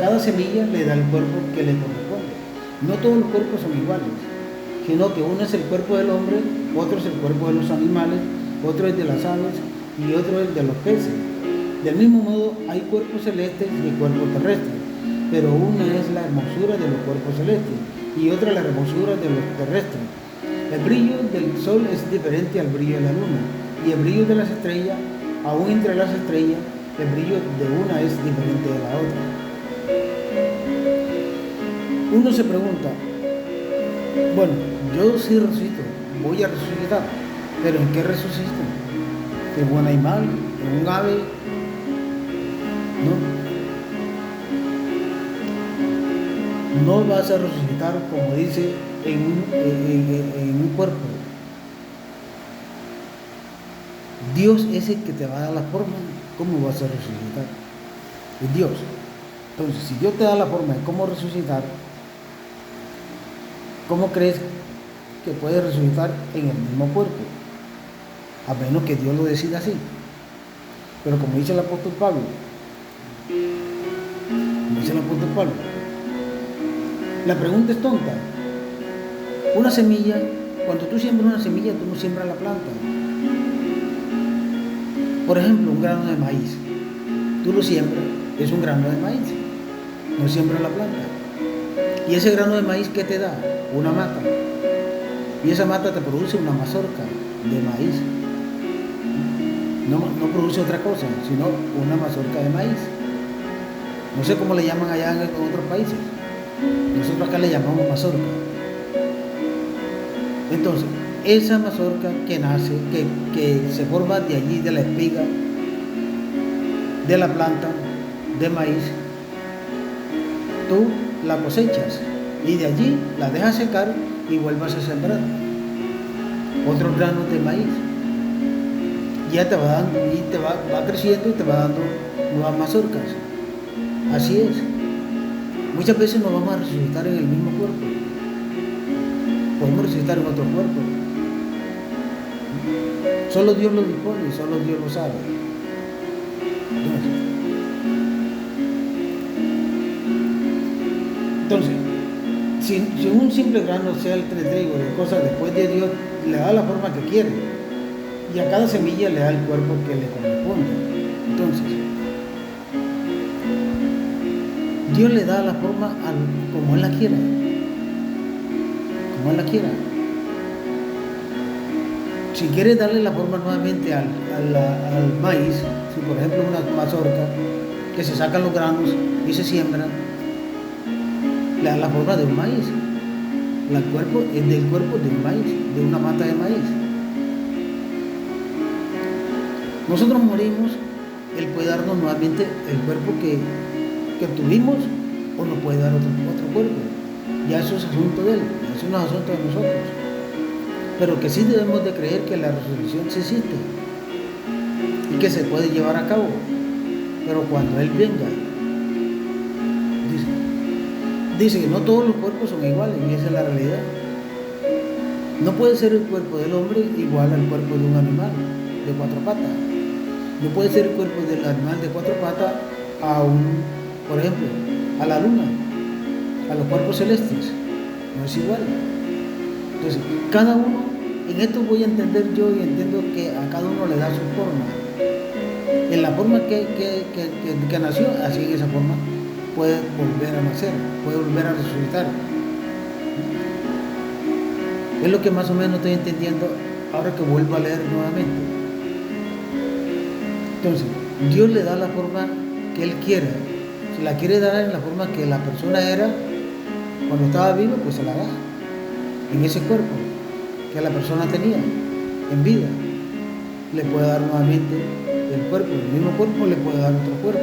cada semilla le da el cuerpo que le corresponde. No todos los cuerpos son iguales, sino que uno es el cuerpo del hombre, otro es el cuerpo de los animales, otro es de las aves y otro es de los peces. Del mismo modo, hay cuerpos celestes y cuerpos terrestres, pero una es la hermosura de los cuerpos celestes y otra la hermosura de los terrestres. El brillo del sol es diferente al brillo de la luna, y el brillo de las estrellas, aún entre las estrellas, el brillo de una es diferente de la otra. Uno se pregunta, bueno, yo sí resucito, voy a resucitar, pero ¿en qué resucito? ¿En un animal? ¿En un ave? No vas a resucitar como dice en un cuerpo. Dios es el que te va a dar la forma. ¿Cómo vas a resucitar? Es Dios. Entonces, si Dios te da la forma de cómo resucitar, ¿cómo crees que puedes resucitar en el mismo cuerpo? A menos que Dios lo decida así. Pero como dice el apóstol Pablo, la pregunta es tonta. Una semilla, cuando tú siembras una semilla, tú no siembras la planta. Por ejemplo, un grano de maíz. Tú lo siembras, es un grano de maíz. No siembras la planta. Y ese grano de maíz, ¿qué te da? Una mata. Y esa mata te produce una mazorca de maíz. No produce otra cosa, sino una mazorca de maíz. No sé cómo le llaman allá en otros países. Nosotros acá le llamamos mazorca. Entonces, esa mazorca que nace, que se forma de allí, de la espiga, de la planta de maíz, tú la cosechas y de allí la dejas secar y vuelvas a sembrar otros granos de maíz. Ya te va dando, y te va creciendo y te va dando nuevas mazorcas. Así es. Muchas veces nos vamos a resucitar en el mismo cuerpo. Podemos resucitar en otro cuerpo. Solo Dios lo dispone, solo Dios lo sabe. Entonces, si un simple grano sea el trigo de cosas, después de Dios le da la forma que quiere. Y a cada semilla le da el cuerpo que le corresponde. Entonces, Dios le da la forma como Él la quiera. Como Él la quiera. Si quiere darle la forma nuevamente al maíz, si por ejemplo una mazorca, que se sacan los granos y se siembran, le da la forma de un maíz. El cuerpo es del cuerpo de un maíz, de una mata de maíz. Nosotros morimos, Él puede darnos nuevamente el cuerpo que tuvimos, o nos puede dar otro cuerpo. Ya eso es asunto de Él, eso no es asunto de nosotros. Pero que sí debemos de creer que la resurrección sí existe y que se puede llevar a cabo. Pero cuando Él venga, dice que no todos los cuerpos son iguales, y esa es la realidad. No puede ser el cuerpo del hombre igual al cuerpo de un animal de 4 patas. No puede ser el cuerpo del animal de 4 patas por ejemplo, a la luna, a los cuerpos celestes. No es igual. Entonces, cada uno, en esto voy a entender yo y entiendo que a cada uno le da su forma. En la forma que nació, así en esa forma puede volver a nacer, puede volver a resucitar. Es lo que más o menos estoy entendiendo ahora que vuelvo a leer nuevamente. Entonces, Dios le da la forma que Él quiera. Si la quiere dar en la forma que la persona era cuando estaba viva, pues se la da en ese cuerpo que la persona tenía en vida. Le puede dar nuevamente el cuerpo, el mismo cuerpo le puede dar otro cuerpo.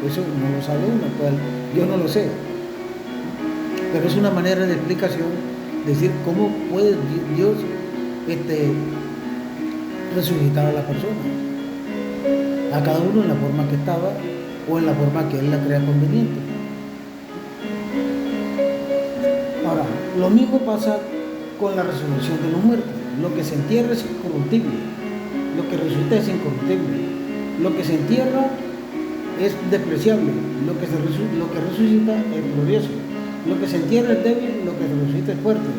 Eso no lo sabe uno, pues yo no lo sé. Pero es una manera de explicación, decir cómo puede Dios resucitar a la persona, a cada uno en la forma que estaba o en la forma que Él la crea conveniente. Ahora, lo mismo pasa con la resurrección de los muertos. Lo que se entierra es incorruptible, lo que resucita es incorruptible, lo que se entierra es despreciable, lo que resucita es glorioso, lo que se entierra es débil, lo que resucita es fuerte,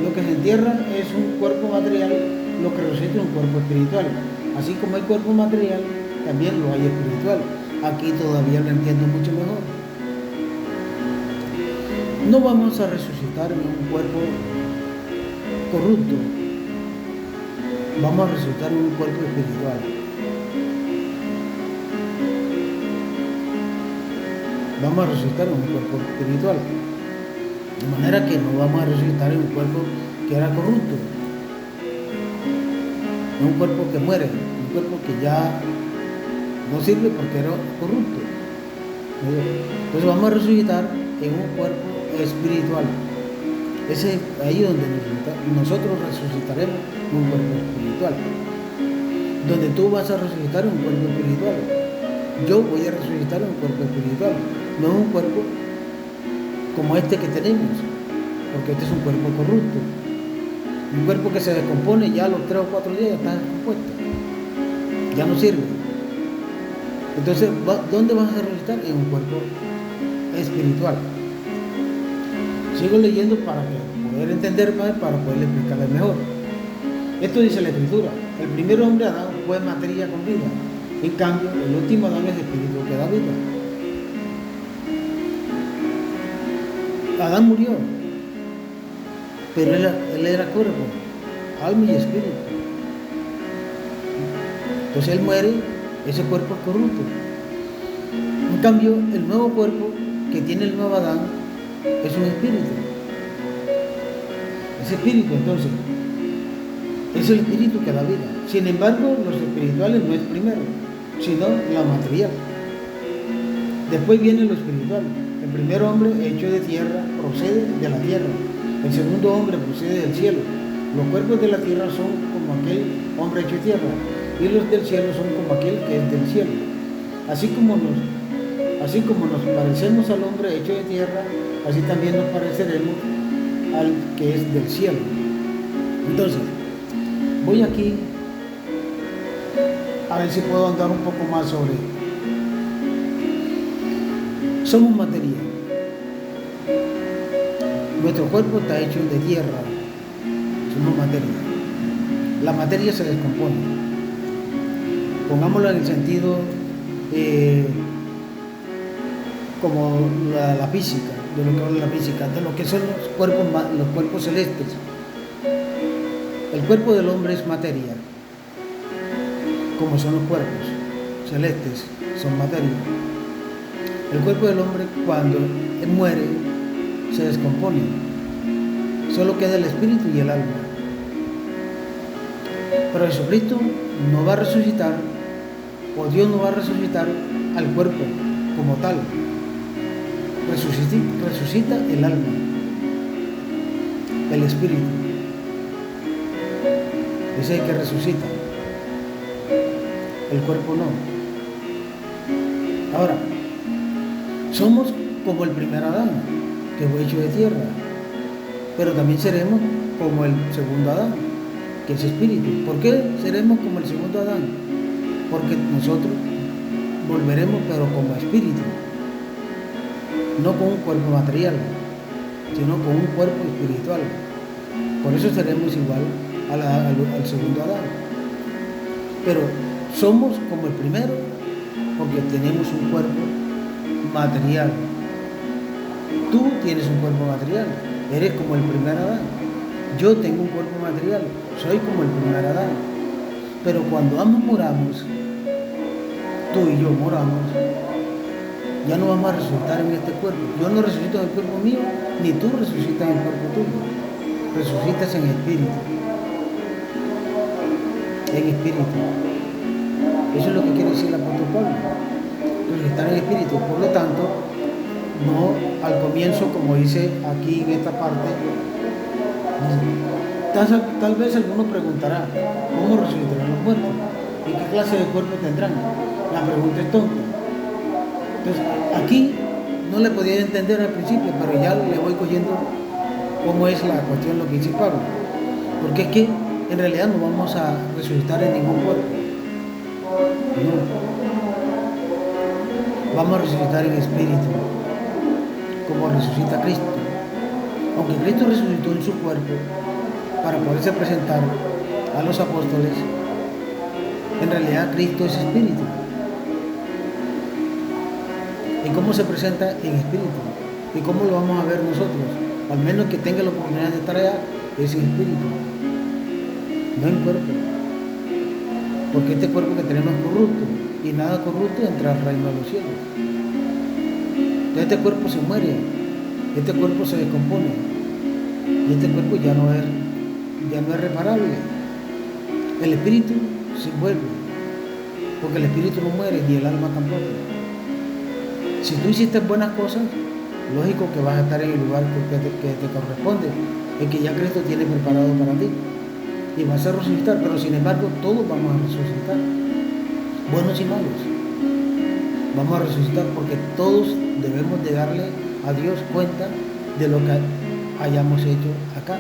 lo que se entierra es un cuerpo material, lo que resucita es un cuerpo espiritual. Así como hay cuerpo material, también lo hay espiritual. Aquí todavía lo entiendo mucho mejor. No vamos a resucitar en un cuerpo corrupto, vamos a resucitar en un cuerpo espiritual. Vamos a resucitar en un cuerpo espiritual. De manera que no vamos a resucitar en un cuerpo que era corrupto, en un cuerpo que muere, un cuerpo que ya no sirve porque era corrupto. Entonces vamos a resucitar en un cuerpo espiritual. Ese es ahí donde nosotros resucitaremos un cuerpo espiritual. Donde tú vas a resucitar un cuerpo espiritual. Yo voy a resucitar un cuerpo espiritual. No es un cuerpo como este que tenemos, porque este es un cuerpo corrupto. Un cuerpo que se descompone ya a los 3 o 4 días está descompuesto. Ya no sirve. Entonces, ¿dónde vas a resucitar? En un cuerpo espiritual. Sigo leyendo para poder entender más, para poder explicarle mejor. Esto dice la Escritura. El primer hombre, Adán, fue materia con vida. En cambio, el último Adán es espíritu que da vida. Adán murió, pero él era cuerpo, alma y espíritu. Entonces él muere, ese cuerpo es corrupto. En cambio, el nuevo cuerpo que tiene el nuevo Adán es un espíritu. Ese espíritu, entonces, es el espíritu que da vida. Sin embargo, los espirituales no es primero, sino la material. Después viene lo espiritual. El primer hombre hecho de tierra procede de la tierra. El segundo hombre procede del cielo. Los cuerpos de la tierra son como aquel hombre hecho de tierra, y los del cielo son como aquel que es del cielo. Así como nos parecemos al hombre hecho de tierra, así también nos pareceremos al que es del cielo. Entonces, voy aquí a ver si puedo andar un poco más sobre esto. Somos materia. Nuestro cuerpo está hecho de tierra. Somos materia. La materia se descompone. Pongámoslo en el sentido como la física, de lo que habla la física, de lo que son los cuerpos celestes. El cuerpo del hombre es materia, como son los cuerpos celestes, son materia. El cuerpo del hombre, cuando él muere, se descompone. Solo queda el espíritu y el alma. Pero Jesucristo no va a resucitar, o Dios no va a resucitar al cuerpo como tal. Resucita el alma, el espíritu. Ese es el que resucita. El cuerpo no. Ahora, somos como el primer Adán, que fue hecho de tierra, pero también seremos como el segundo Adán, que es espíritu. ¿Por qué seremos como el segundo Adán? Porque nosotros volveremos, pero como espíritu, no con un cuerpo material, sino con un cuerpo espiritual. Por eso seremos igual al segundo Adán. Pero somos como el primero, porque tenemos un cuerpo material. Tú tienes un cuerpo material, eres como el primer Adán. Yo tengo un cuerpo material, soy como el primer Adán. Pero cuando ambos moramos, tú y yo moramos, ya no vamos a resucitar en este cuerpo. Yo no resucito en el cuerpo mío, ni tú resucitas en el cuerpo tuyo. Resucitas en espíritu. En espíritu. Eso es lo que quiere decir el apóstol Pablo. Resucitar en espíritu. Por lo tanto, no al comienzo, como dice aquí en esta parte. Tal vez alguno preguntará, ¿cómo resucitarán los muertos? ¿Y qué clase de cuerpo tendrán? La pregunta es tonta. Entonces, aquí no le podía entender al principio, pero ya le voy cogiendo cómo es la cuestión, lo que dice Pablo. Porque es que en realidad no vamos a resucitar en ningún cuerpo. No. Vamos a resucitar en espíritu, como resucita Cristo. Aunque Cristo resucitó en su cuerpo para poderse presentar a los apóstoles, en realidad Cristo es espíritu. ¿Y cómo se presenta en espíritu? ¿Y cómo lo vamos a ver nosotros? Al menos que tenga la oportunidad de estar allá, es en espíritu, no en cuerpo. Porque este cuerpo que tenemos es corrupto, y nada corrupto entra al reino de los cielos. Entonces este cuerpo se muere, este cuerpo se descompone, y este cuerpo ya no es reparable. El espíritu se vuelve, porque el espíritu no muere, ni el alma tampoco. Si tú hiciste buenas cosas, lógico que vas a estar en el lugar que te corresponde, el que ya Cristo tiene preparado para ti. Y vas a resucitar, pero sin embargo todos vamos a resucitar, buenos y malos. Vamos a resucitar porque todos debemos de darle a Dios cuenta de lo que hayamos hecho acá.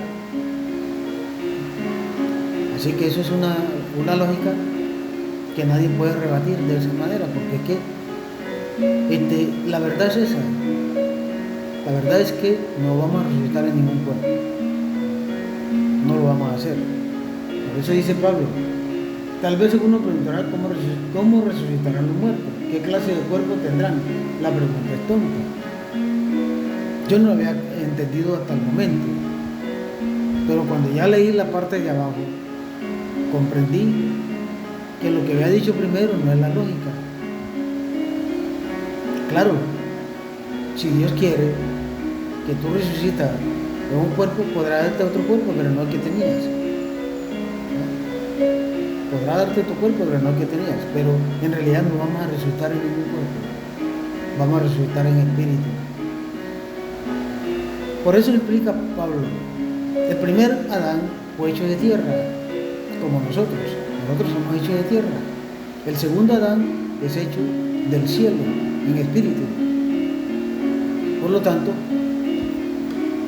Así que eso es una lógica que nadie puede rebatir de esa manera, porque es que la verdad es esa. La verdad es que no vamos a resucitar en ningún cuerpo. No lo vamos a hacer. Por eso dice Pablo, tal vez uno preguntará cómo resucitarán los muertos, qué clase de cuerpo tendrán. La pregunta es tonta. Yo no lo había entendido hasta el momento, pero cuando ya leí la parte de abajo, comprendí que lo que había dicho primero no es la lógica. Claro, si Dios quiere que tú resucitas en un cuerpo, podrá darte otro cuerpo, pero no el que tenías. Podrá darte tu cuerpo, pero no el que tenías. Pero en realidad no vamos a resucitar en ningún cuerpo. Vamos a resucitar en espíritu. Por eso explica Pablo. El primer Adán fue hecho de tierra, como nosotros. Nosotros somos hechos de tierra. El segundo Adán es hecho del cielo, en espíritu. Por lo tanto,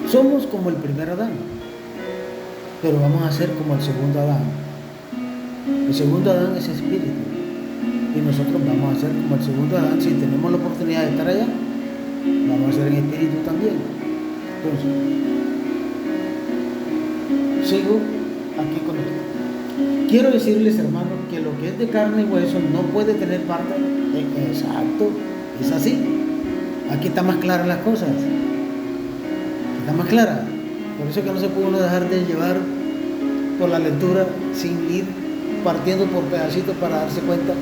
somos como el primer Adán, pero vamos a ser como el segundo Adán. El segundo Adán es espíritu, y nosotros vamos a ser como el segundo Adán. Si tenemos la oportunidad de estar allá, vamos a ser en espíritu también. Entonces, sigo aquí con esto. Quiero decirles, hermanos, que lo que es de carne y hueso no puede tener parte. Exacto, es así. Aquí está más clara las cosas. Está más clara. Por eso es que no se puede uno dejar de llevar por la lectura sin ir partiendo por pedacitos para darse cuenta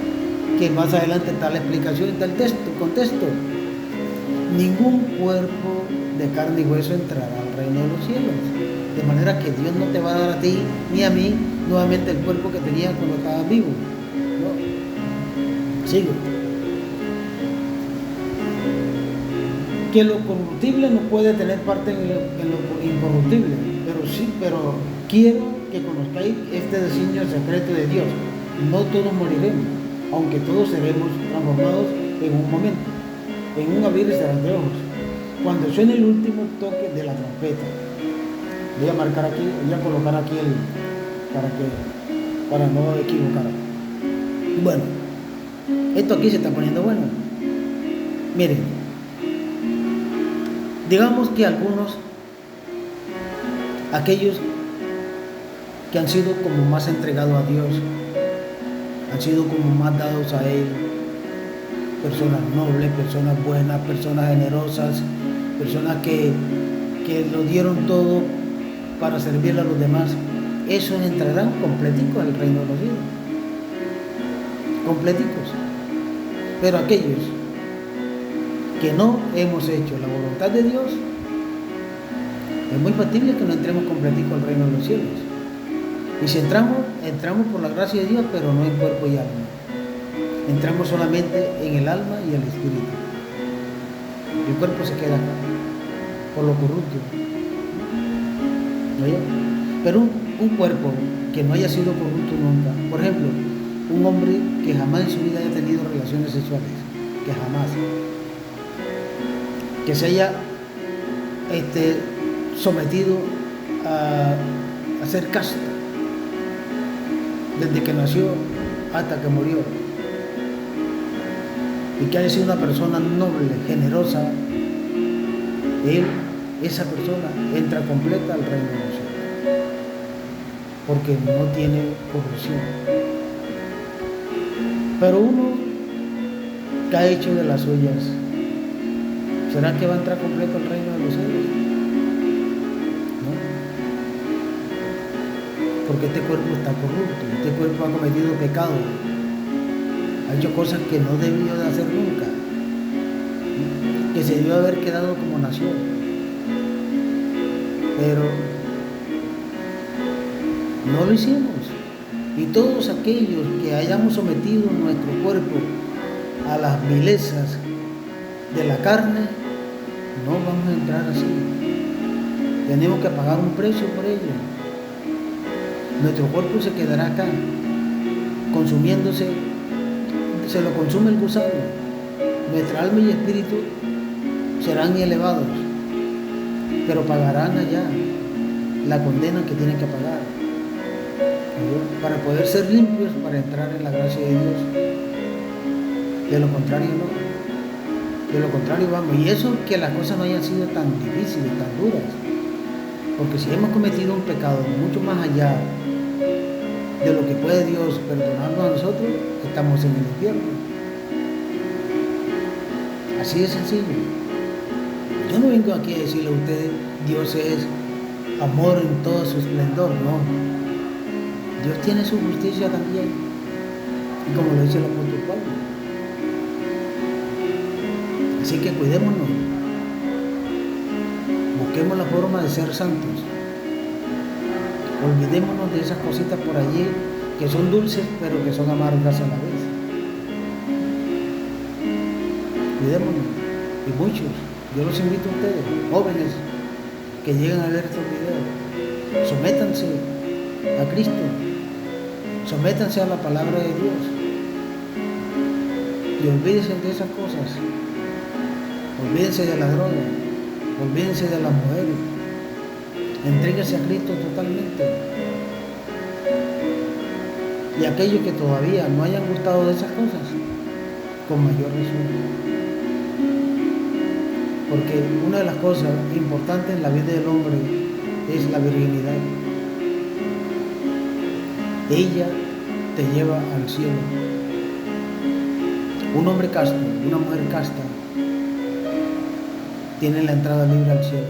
que más adelante está la explicación, está el contexto. Ningún cuerpo de carne y hueso entrará al reino de los cielos. De manera que Dios no te va a dar a ti ni a mí nuevamente el cuerpo que tenías cuando estabas vivo. ¿No? Sigo. Que lo corruptible no puede tener parte en lo incorruptible, pero quiero que conozcáis este designio secreto de Dios. No todos moriremos, aunque todos seremos transformados en un momento, en un abrir y cerrar de ojos, cuando suene el último toque de la trompeta. Voy a marcar aquí, voy a colocar aquí para no equivocar. Bueno, esto aquí se está poniendo bueno. Miren. Digamos que aquellos que han sido como más entregados a Dios, han sido como más dados a Él, personas nobles, personas buenas, personas generosas, personas que lo dieron todo para servirle a los demás, esos entrarán completicos al reino de los cielos, completicos. Pero aquellos que no hemos hecho la voluntad de Dios, es muy factible que no entremos completico al reino de los cielos. Y si entramos por la gracia de Dios, pero no en cuerpo y alma. Entramos solamente en el alma y el espíritu. El cuerpo se queda acá, por lo corrupto. ¿No? Pero un cuerpo que no haya sido corrupto nunca, por ejemplo, un hombre que jamás en su vida haya tenido relaciones sexuales, que jamás, que se haya sometido a ser casto desde que nació hasta que murió, y que haya sido una persona noble, generosa, esa persona entra completa al reino de los cielos, porque no tiene corrupción. Pero uno que ha hecho de las suyas, ¿será que va a entrar completo al reino de los cielos? ¿No? Porque este cuerpo está corrupto, este cuerpo ha cometido pecado, ha hecho cosas que no debió de hacer nunca, que se debió haber quedado como nació. Pero no lo hicimos. Y todos aquellos que hayamos sometido nuestro cuerpo a las vilezas de la carne, No vamos a entrar así. Tenemos que pagar un precio por ello. Nuestro cuerpo se quedará acá, consumiéndose, se lo consume el gusano. Nuestra alma y espíritu serán elevados, pero pagarán allá la condena que tienen que pagar, para poder ser limpios, para entrar en la gracia de Dios. De lo contrario no. De lo contrario vamos. Y eso que las cosas no hayan sido tan difíciles, tan duras. Porque si hemos cometido un pecado mucho más allá de lo que puede Dios perdonarnos a nosotros, estamos en el infierno. Así de sencillo. Yo no vengo aquí a decirle a ustedes, Dios es amor en todo su esplendor, no. Dios tiene su justicia también. Y como lo dice el apóstol Pablo. Así que cuidémonos. Busquemos la forma de ser santos. Olvidémonos de esas cositas por allí que son dulces, pero que son amargas a la vez. Cuidémonos. Y muchos, yo los invito a ustedes, jóvenes, que llegan a ver estos videos, sométanse a Cristo, sométanse a la palabra de Dios y olvídense de esas cosas. Olvídense de la droga, olvídense de las mujeres, entréguense a Cristo totalmente. Y aquellos que todavía no hayan gustado de esas cosas, con mayor razón. Porque una de las cosas importantes en la vida del hombre es la virginidad. Ella te lleva al cielo. Un hombre casto, una mujer casta, tienen la entrada libre al cielo.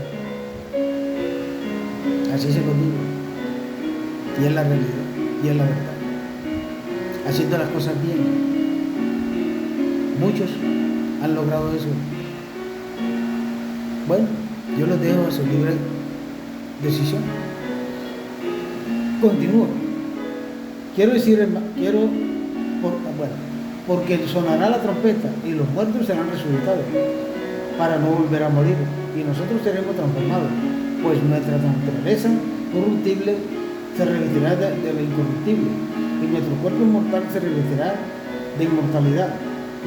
Así se lo digo. Y es la realidad, y es la verdad. Haciendo las cosas bien. Muchos han logrado eso. Bueno, yo los dejo a su libre decisión. Continúo. Porque sonará la trompeta y los muertos serán resucitados, para no volver a morir, y nosotros seremos transformados, pues nuestra naturaleza corruptible se revestirá de lo incorruptible, y nuestro cuerpo mortal se revestirá de inmortalidad.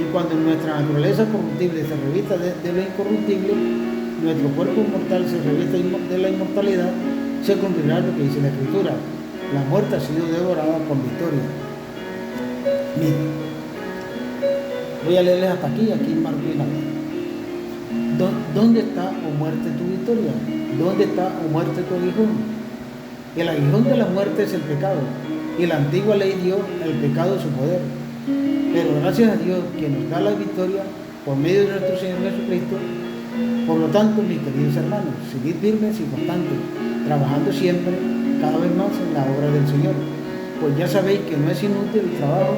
Y cuando nuestra naturaleza corruptible se revista de lo incorruptible, nuestro cuerpo mortal se reviste de la inmortalidad, se cumplirá lo que dice la Escritura: la muerte ha sido devorada con victoria. Miren, voy a leerles hasta aquí en Marcos 9. ¿Dónde está, oh muerte, tu victoria? ¿Dónde está, oh muerte, tu aguijón? El aguijón de la muerte es el pecado, y la antigua ley dio al pecado su poder. Pero gracias a Dios que nos da la victoria por medio de nuestro Señor Jesucristo. Por lo tanto, mis queridos hermanos, seguid firmes y constantes, trabajando siempre, cada vez más en la obra del Señor, pues ya sabéis que no es inútil el trabajo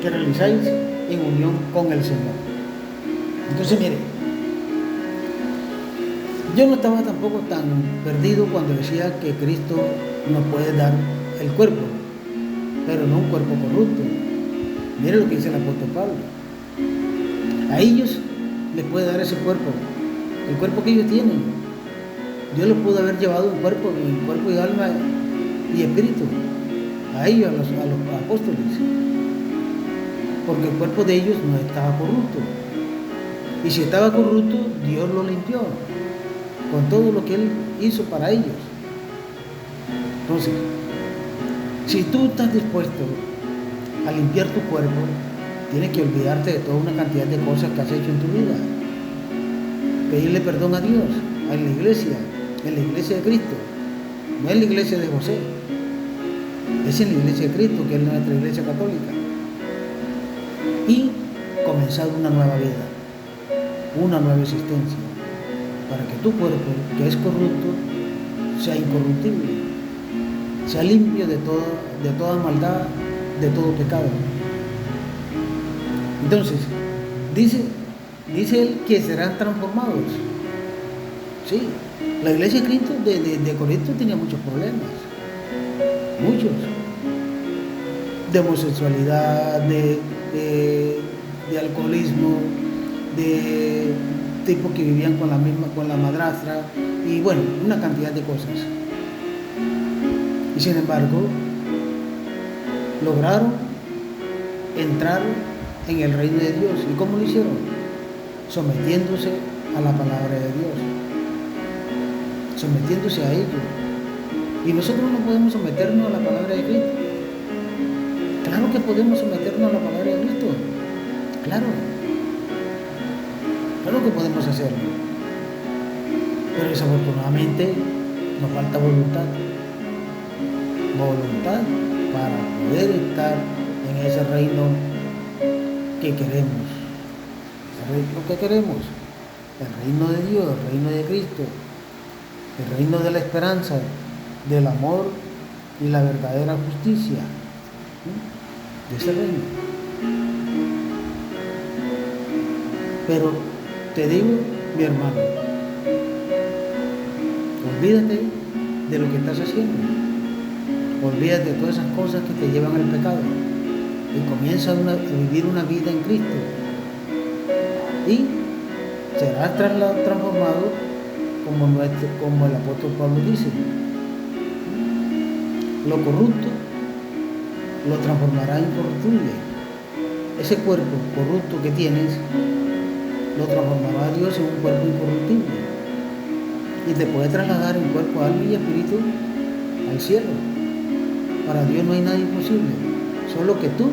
que realizáis en unión con el Señor. Entonces, mire, yo no estaba tampoco tan perdido cuando decía que Cristo nos puede dar el cuerpo, pero no un cuerpo corrupto. Mire lo que dice el apóstol Pablo. A ellos les puede dar ese cuerpo, el cuerpo que ellos tienen. Dios los pudo haber llevado en cuerpo y alma y espíritu, a ellos, a los apóstoles, porque el cuerpo de ellos no estaba corrupto. Y si estaba corrupto, Dios lo limpió con todo lo que Él hizo para ellos. Entonces, si tú estás dispuesto a limpiar tu cuerpo, tienes que olvidarte de toda una cantidad de cosas que has hecho en tu vida. Pedirle perdón a Dios, en la iglesia de Cristo. No es la iglesia de José, es en la iglesia de Cristo, que es nuestra iglesia católica. Y comenzar una nueva vida, una nueva existencia, para que tu cuerpo, que es corrupto, sea incorruptible, sea limpio de toda maldad, de todo pecado. Entonces, dice él que serán transformados. Sí, la iglesia de Cristo de Corinto tenía muchos problemas, muchos, de homosexualidad, de alcoholismo, de tipos que vivían con la madrastra, y bueno, una cantidad de cosas. Y sin embargo, lograron entrar en el reino de Dios. ¿Y cómo lo hicieron? Sometiéndose a la palabra de Dios, sometiéndose a ello. Y nosotros no podemos someternos a la palabra de Cristo. Claro que podemos someternos a la palabra de Cristo. Claro que podemos hacerlo. Pero desafortunadamente nos falta voluntad para poder estar en ese reino que queremos. Lo que queremos, el reino de Dios, el reino de Cristo, el reino de la esperanza, del amor y la verdadera justicia, de ese reino. Pero te digo, mi hermano, olvídate de lo que estás haciendo, olvídate de todas esas cosas que te llevan al pecado y comienza a vivir una vida en Cristo, y serás transformado como el apóstol Pablo dice. Lo corrupto lo transformará en incorruptible. Ese cuerpo corrupto que tienes lo transformará Dios en un cuerpo incorruptible y te puede trasladar en cuerpo, alma y espíritu al cielo. Para Dios no hay nada imposible, solo que tú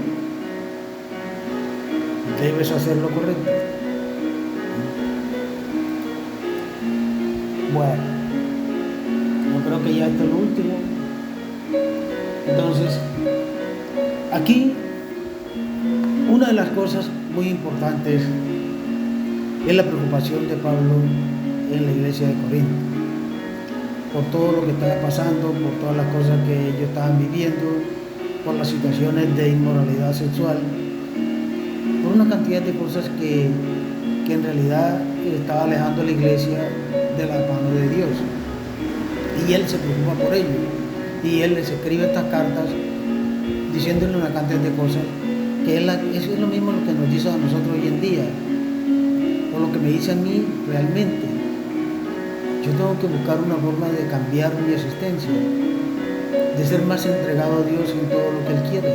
debes hacer lo correcto. Bueno, yo creo que ya esto es lo último. Entonces, aquí una de las cosas muy importantes es la preocupación de Pablo en la iglesia de Corinto, por todo lo que estaba pasando, por todas las cosas que ellos estaban viviendo, por las situaciones de inmoralidad sexual, por una cantidad de cosas que en realidad estaba alejando a la iglesia de la mano de Dios. Y él se preocupa por ello. Y él les escribe estas cartas diciéndole una cantidad de cosas que eso es lo mismo lo que nos dice a nosotros hoy en día, o lo que me dice a mí realmente. Yo tengo que buscar una forma de cambiar mi existencia, de ser más entregado a Dios en todo lo que Él quiere,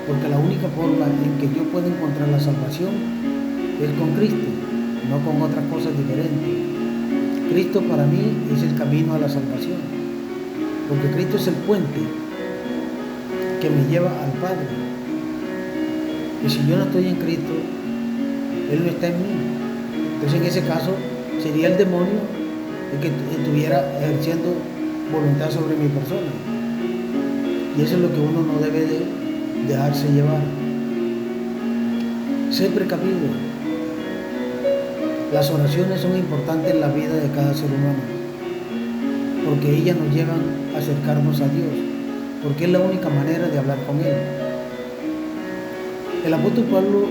porque la única forma en que yo puedo encontrar la salvación es con Cristo, no con otras cosas diferentes. Cristo para mí es el camino a la salvación, porque Cristo es el puente que me lleva al Padre. Y si yo no estoy en Cristo, Él no está en mí. Entonces en ese caso sería el demonio el que estuviera ejerciendo voluntad sobre mi persona. Y eso es lo que uno no debe de dejarse llevar. Sé precavido. Las oraciones son importantes en la vida de cada ser humano, porque ellas nos llevan a acercarnos a Dios, porque es la única manera de hablar con Él. El apóstol Pablo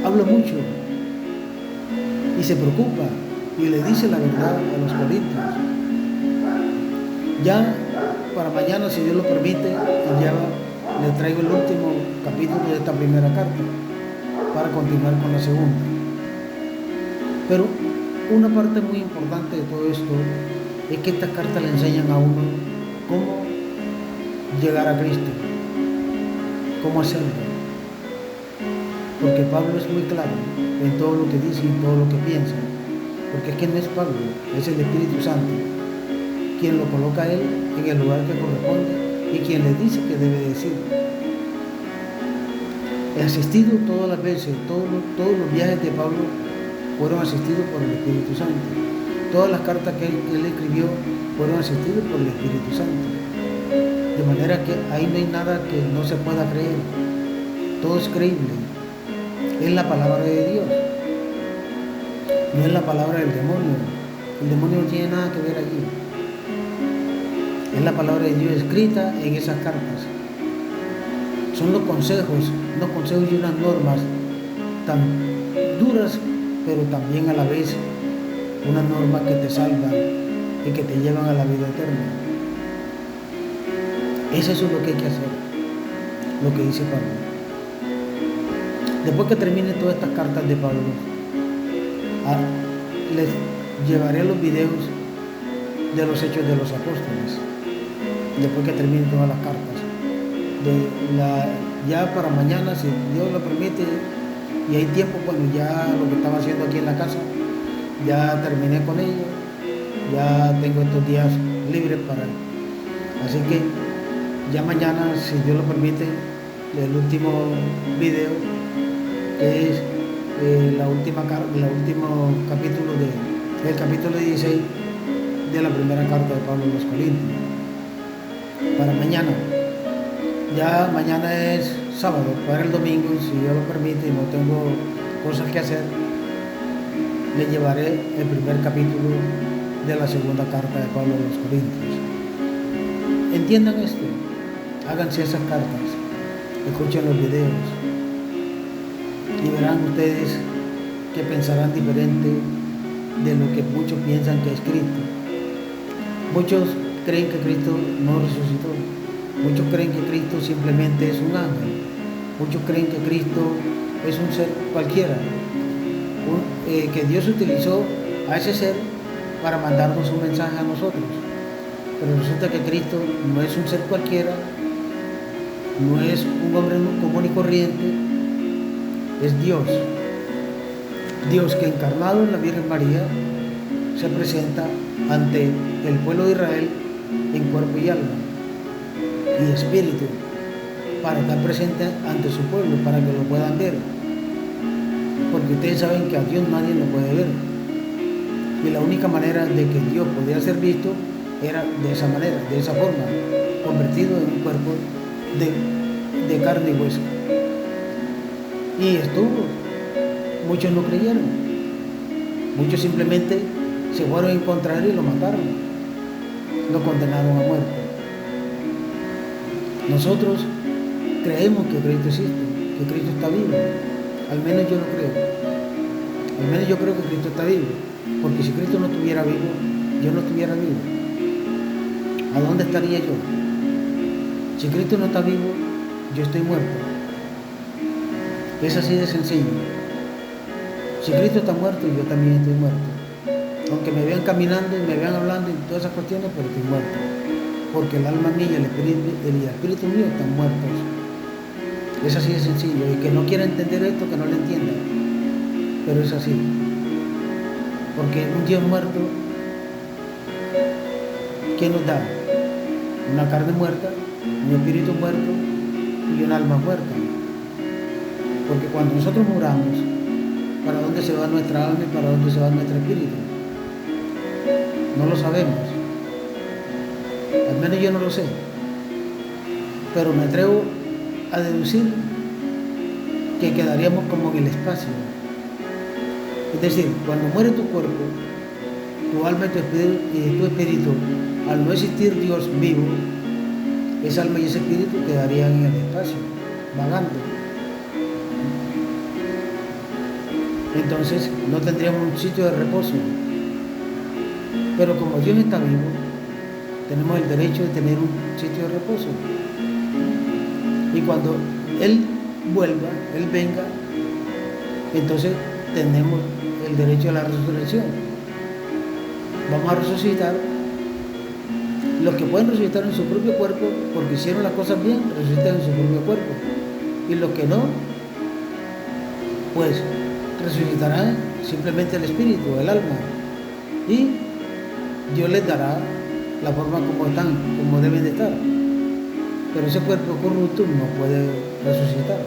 habla mucho y se preocupa y le dice la verdad a los corintios. Ya para mañana, si Dios lo permite, ya le traigo el último capítulo de esta primera carta para continuar con la segunda. Pero una parte muy importante de todo esto es que estas cartas le enseñan a uno cómo llegar a Cristo, cómo hacerlo. Porque Pablo es muy claro en todo lo que dice y en todo lo que piensa, porque es que no es Pablo, es el Espíritu Santo quien lo coloca a él en el lugar que corresponde y quien le dice que debe decir. He asistido todas las veces, todos los viajes de Pablo fueron asistidos por el Espíritu Santo. Todas las cartas que él escribió fueron asistidas por el Espíritu Santo. De manera que ahí no hay nada que no se pueda creer. Todo es creíble. Es la palabra de Dios. No es la palabra del demonio. El demonio no tiene nada que ver allí. Es la palabra de Dios escrita en esas cartas. Son los consejos y unas normas tan duras, pero también a la vez unas normas que te salvan y que te llevan a la vida eterna. Eso es lo que hay que hacer, lo que dice Pablo. Después que termine todas estas cartas de Pablo, Ah, les llevaré los videos de los Hechos de los Apóstoles, después que termine todas las cartas. Ya para mañana, si Dios lo permite, y hay tiempo, bueno, ya lo que estaba haciendo aquí en la casa, ya terminé con ello, ya tengo estos días libres para... Así que ya mañana, si Dios lo permite, el último video, que es el último capítulo el capítulo 16 de la primera carta de Pablo a los Corintios. Para mañana, ya mañana es sábado, para el domingo, si Dios lo permite y no tengo cosas que hacer, le llevaré el primer capítulo de la segunda carta de Pablo a los Corintios. Entiendan esto, háganse esas cartas, escuchen los videos y verán ustedes que pensarán diferente de lo que muchos piensan que es Cristo. Muchos creen que Cristo no resucitó, muchos creen que Cristo simplemente es un ángel, muchos creen que Cristo es un ser cualquiera, que Dios utilizó a ese ser para mandarnos un mensaje a nosotros. Pero resulta que Cristo no es un ser cualquiera, no es un hombre común y corriente, es Dios. Dios que encarnado en la Virgen María se presenta ante el pueblo de Israel en cuerpo y alma y espíritu, para estar presente ante su pueblo, para que lo puedan ver. Porque ustedes saben que a Dios nadie lo puede ver. Y la única manera de que Dios podía ser visto era de esa manera, de esa forma, convertido en un cuerpo de carne y hueso. Y estuvo. Muchos no creyeron. Muchos simplemente se fueron a encontrar y lo mataron. Lo condenaron a muerte. Nosotros creemos que Cristo existe, que Cristo está vivo. Al menos yo lo creo. Al menos yo creo que Cristo está vivo. Porque si Cristo no estuviera vivo, yo no estuviera vivo. ¿A dónde estaría yo? Si Cristo no está vivo, yo estoy muerto. Es así de sencillo. Si Cristo está muerto, yo también estoy muerto. Aunque me vean caminando y me vean hablando y todas esas cuestiones, pero estoy muerto. Porque el alma mía y el espíritu mío están muertos. Es así de sencillo. Y que no quiera entender esto, que no lo entienda. Pero es así. Porque un Dios muerto, ¿qué nos da? Una carne muerta, un espíritu muerto y un alma muerta. Porque cuando nosotros muramos, ¿para dónde se va nuestra alma y para dónde se va nuestro espíritu? No lo sabemos. Al menos yo no lo sé. Pero me atrevo a deducir que quedaríamos como en el espacio. Es decir, cuando muere tu cuerpo, tu alma y tu espíritu, al no existir Dios vivo, esa alma y ese espíritu quedarían en el espacio, vagando. Entonces no tendríamos un sitio de reposo. Pero como Dios está vivo, tenemos el derecho de tener un sitio de reposo. Y cuando Él vuelva, Él venga, entonces tenemos el derecho a la resurrección. Vamos a resucitar. Los que pueden resucitar en su propio cuerpo, porque hicieron las cosas bien, resucitan en su propio cuerpo. Y los que no, pues resucitarán simplemente el espíritu, el alma. Y Dios les dará la forma como están, como deben de estar. Pero ese cuerpo corrupto no puede resucitar.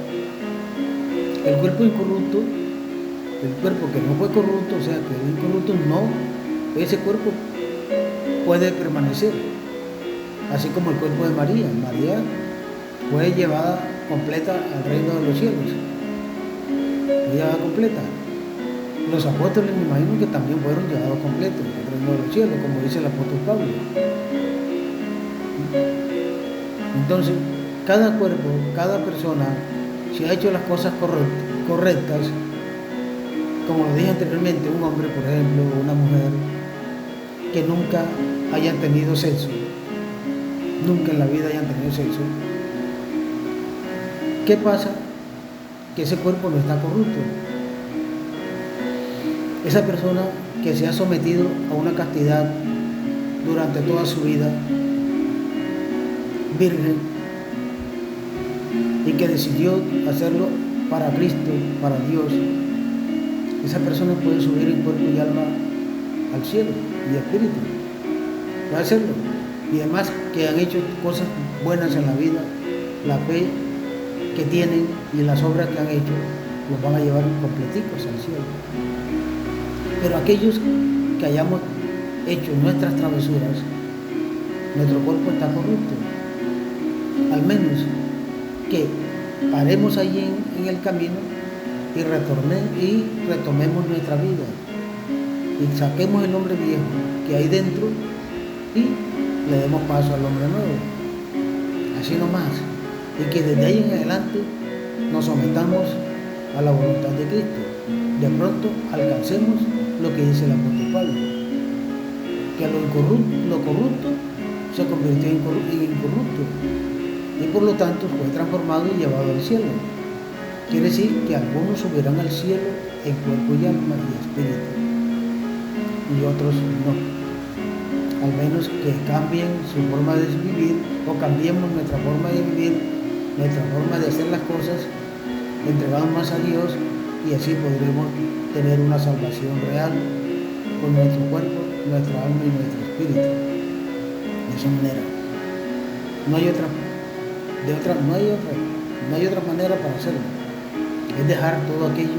El cuerpo incorrupto, el cuerpo que no fue corrupto, o sea, que el incorrupto no, ese cuerpo puede permanecer. Así como el cuerpo de María. María fue llevada completa al reino de los cielos. Fue llevada completa. Los apóstoles me imagino que también fueron llevados completos al reino de los cielos, como dice el apóstol Pablo. Entonces, cada cuerpo, cada persona, si ha hecho las cosas correctas, como lo dije anteriormente, un hombre, por ejemplo, o una mujer, que nunca hayan tenido sexo, nunca en la vida hayan tenido sexo, ¿qué pasa? Que ese cuerpo no está corrupto. Esa persona que se ha sometido a una castidad durante toda su vida, virgen, y que decidió hacerlo para Cristo, para Dios, esa persona puede subir en cuerpo y alma al cielo y espíritu. Puede hacerlo. Y además que han hecho cosas buenas en la vida, la fe que tienen y las obras que han hecho los van a llevar completicos al cielo. Pero aquellos que hayamos hecho nuestras travesuras, nuestro cuerpo está corrupto. Al menos que paremos allí en el camino y retomemos nuestra vida y saquemos el hombre viejo que hay dentro y le demos paso al hombre nuevo, así nomás, y que desde ahí en adelante nos sometamos a la voluntad de Cristo. De pronto alcancemos lo que dice el apóstol Pablo, que lo corrupto se convirtió en incorrupto y por lo tanto fue transformado y llevado al cielo. Quiere decir que algunos subirán al cielo en cuerpo y alma y espíritu, y otros no. Al menos que cambien su forma de vivir, o cambiemos nuestra forma de vivir, nuestra forma de hacer las cosas, entregamos más a Dios, y así podremos tener una salvación real con nuestro cuerpo, nuestra alma y nuestro espíritu. De esa manera. No hay otra manera para hacerlo. Es dejar todo aquello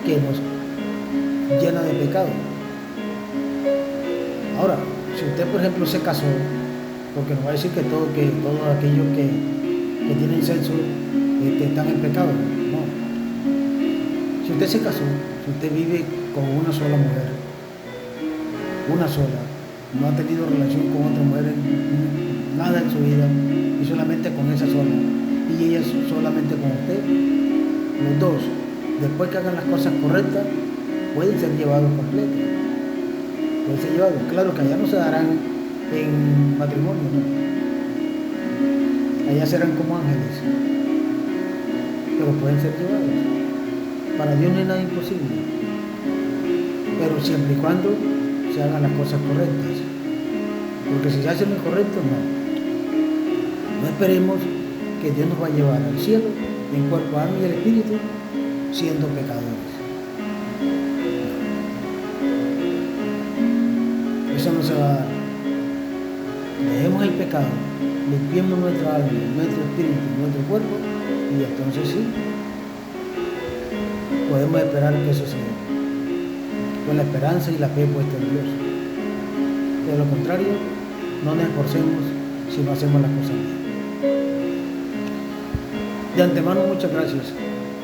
que nos llena de pecado. Ahora, si usted por ejemplo se casó, porque no va a decir que todos aquellos que tienen sexo están en pecado, no. Si usted se casó, si usted vive con una sola mujer, una sola, no ha tenido relación con otra mujer nada en su vida, y solamente con esa sola, y ella solamente con usted, los dos, después que hagan las cosas correctas, pueden ser llevados completos. Pueden ser llevados. Claro que allá no se darán en matrimonio, ¿no? Allá serán como ángeles, pero pueden ser llevados. Para Dios no hay nada imposible, pero siempre y cuando se hagan las cosas correctas, porque si se hacen lo incorrecto, no esperemos que Dios nos va a llevar al cielo en cuerpo, alma y el espíritu siendo pecadores. Eso no se va a dar. Dejemos el pecado, limpiemos nuestra alma, nuestro espíritu, nuestro cuerpo, y entonces sí podemos esperar que eso sea, con la esperanza y la fe puesta en Dios. De lo contrario, no nos esforcemos si no hacemos las cosas bien. De antemano, muchas gracias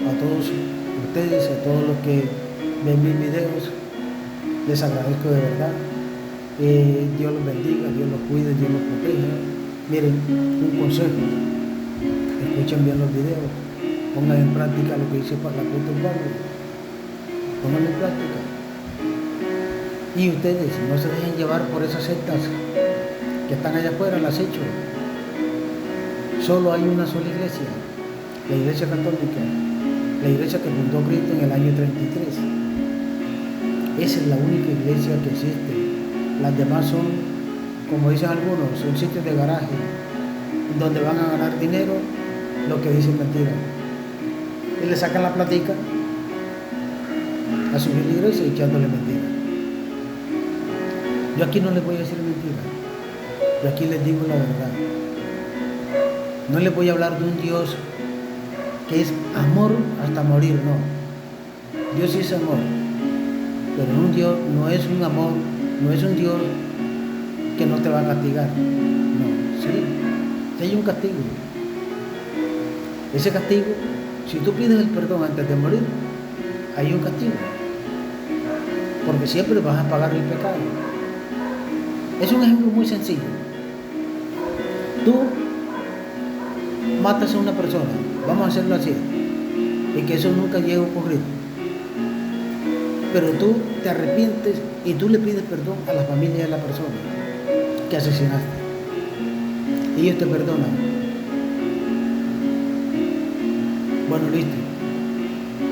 a todos ustedes, a todos los que ven mis videos. Les agradezco de verdad. Dios los bendiga, Dios los cuide, Dios los proteja. Miren, un consejo: escuchen bien los videos, pongan en práctica lo que dice el apóstol Pablo, pongan en práctica. Y ustedes no se dejen llevar por esas sectas que están allá afuera, las hecho. Solo hay una sola iglesia, la Iglesia Católica, la iglesia que fundó Cristo en el año 33. Esa es la única iglesia que existe. Las demás son, como dicen algunos, son sitios de garaje, donde van a ganar dinero, lo que dicen mentira. Y le sacan la platica a subir la iglesia echándole mentira. Yo aquí no les voy a decir mentira, yo aquí les digo la verdad. No les voy a hablar de un Dios que es amor hasta morir, no. Dios sí es amor, pero un Dios no es un amor, no es un Dios que no te va a castigar. No, sí hay un castigo. Ese castigo, si tú pides el perdón antes de morir, hay un castigo, porque siempre vas a pagar el pecado. Es un ejemplo muy sencillo. Tú matas a una persona, vamos a hacerlo así, y que eso nunca llegue a ocurrir, pero tú te arrepientes y tú le pides perdón a la familia de la persona que asesinaste. Ellos te perdonan. Bueno, listo.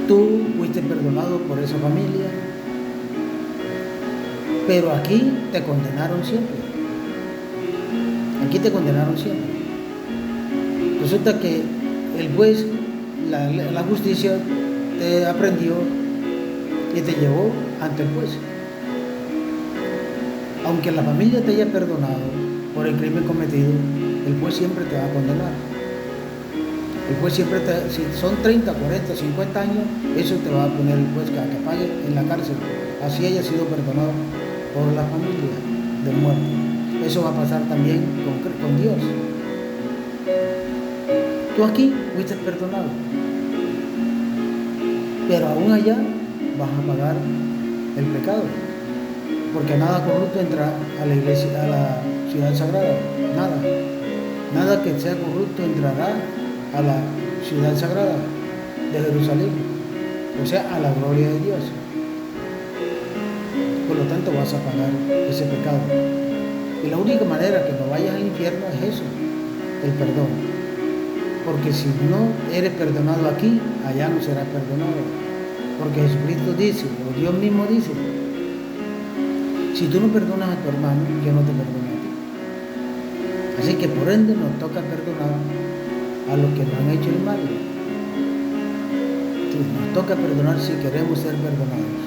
Tú fuiste perdonado por esa familia, Pero aquí te condenaron siempre. Aquí te condenaron siempre. Resulta que el juez, la justicia, te aprendió y te llevó ante el juez. Aunque la familia te haya perdonado por el crimen cometido, el juez siempre te va a condenar. El juez siempre si son 30, 40, 50 años, eso te va a poner el juez que pague en la cárcel. Así haya sido perdonado por la familia del muerto. Eso va a pasar también con Dios. Tú aquí fuiste perdonado, pero aún allá vas a pagar el pecado, porque nada corrupto entra a la iglesia, a la ciudad sagrada. Nada que sea corrupto entrará a la ciudad sagrada de Jerusalén, o sea, a la gloria de Dios. Por lo tanto vas a pagar ese pecado. Y la única manera que no vayas al infierno es eso, el perdón. Porque si no eres perdonado aquí, allá no serás perdonado. Porque Jesucristo dice, o Dios mismo dice, si tú no perdonas a tu hermano, yo no te perdono a ti. Así que por ende nos toca perdonar a los que nos han hecho el mal. Sí, nos toca perdonar si queremos ser perdonados.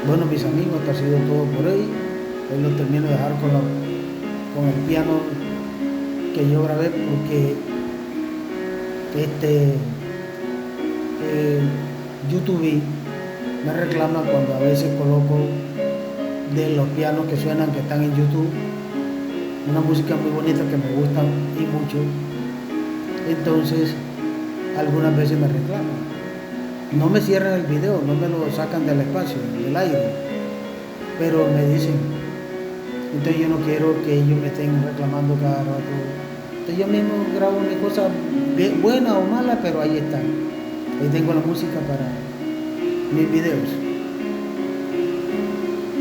Bueno, mis amigos, esto ha sido todo por hoy. Hoy lo termino de dejar con el piano que yo grabé, porque YouTube me reclama cuando a veces coloco de los pianos que suenan, que están en YouTube, una música muy bonita que me gusta y mucho. Entonces algunas veces me reclaman. No me cierran el video, no me lo sacan del espacio, del aire, pero me dicen. Entonces yo no quiero que ellos me estén reclamando cada rato. Entonces yo mismo grabo mis cosas, buenas o malas, pero ahí están. Ahí tengo la música para mis videos.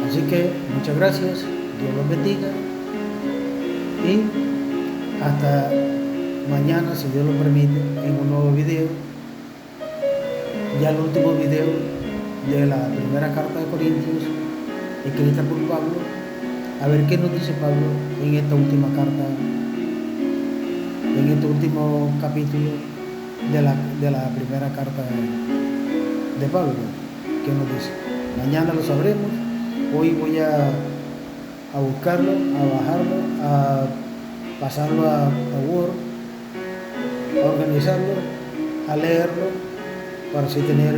Así que muchas gracias, Dios los bendiga y hasta mañana, si Dios lo permite, en un nuevo video. Ya el último video de la primera carta de Corintios, escrita por Pablo. A ver qué nos dice Pablo en esta última carta, en este último capítulo de la primera carta de Pablo. ¿Qué nos dice? Mañana lo sabremos. Hoy voy a buscarlo, a bajarlo, a pasarlo a Word, a organizarlo, a leerlo, para así tener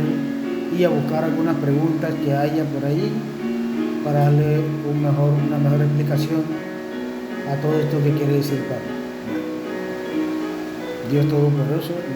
y a buscar algunas preguntas que haya por ahí, para darle una mejor explicación a todo esto que quiere decir Pablo. Dios Todopoderoso.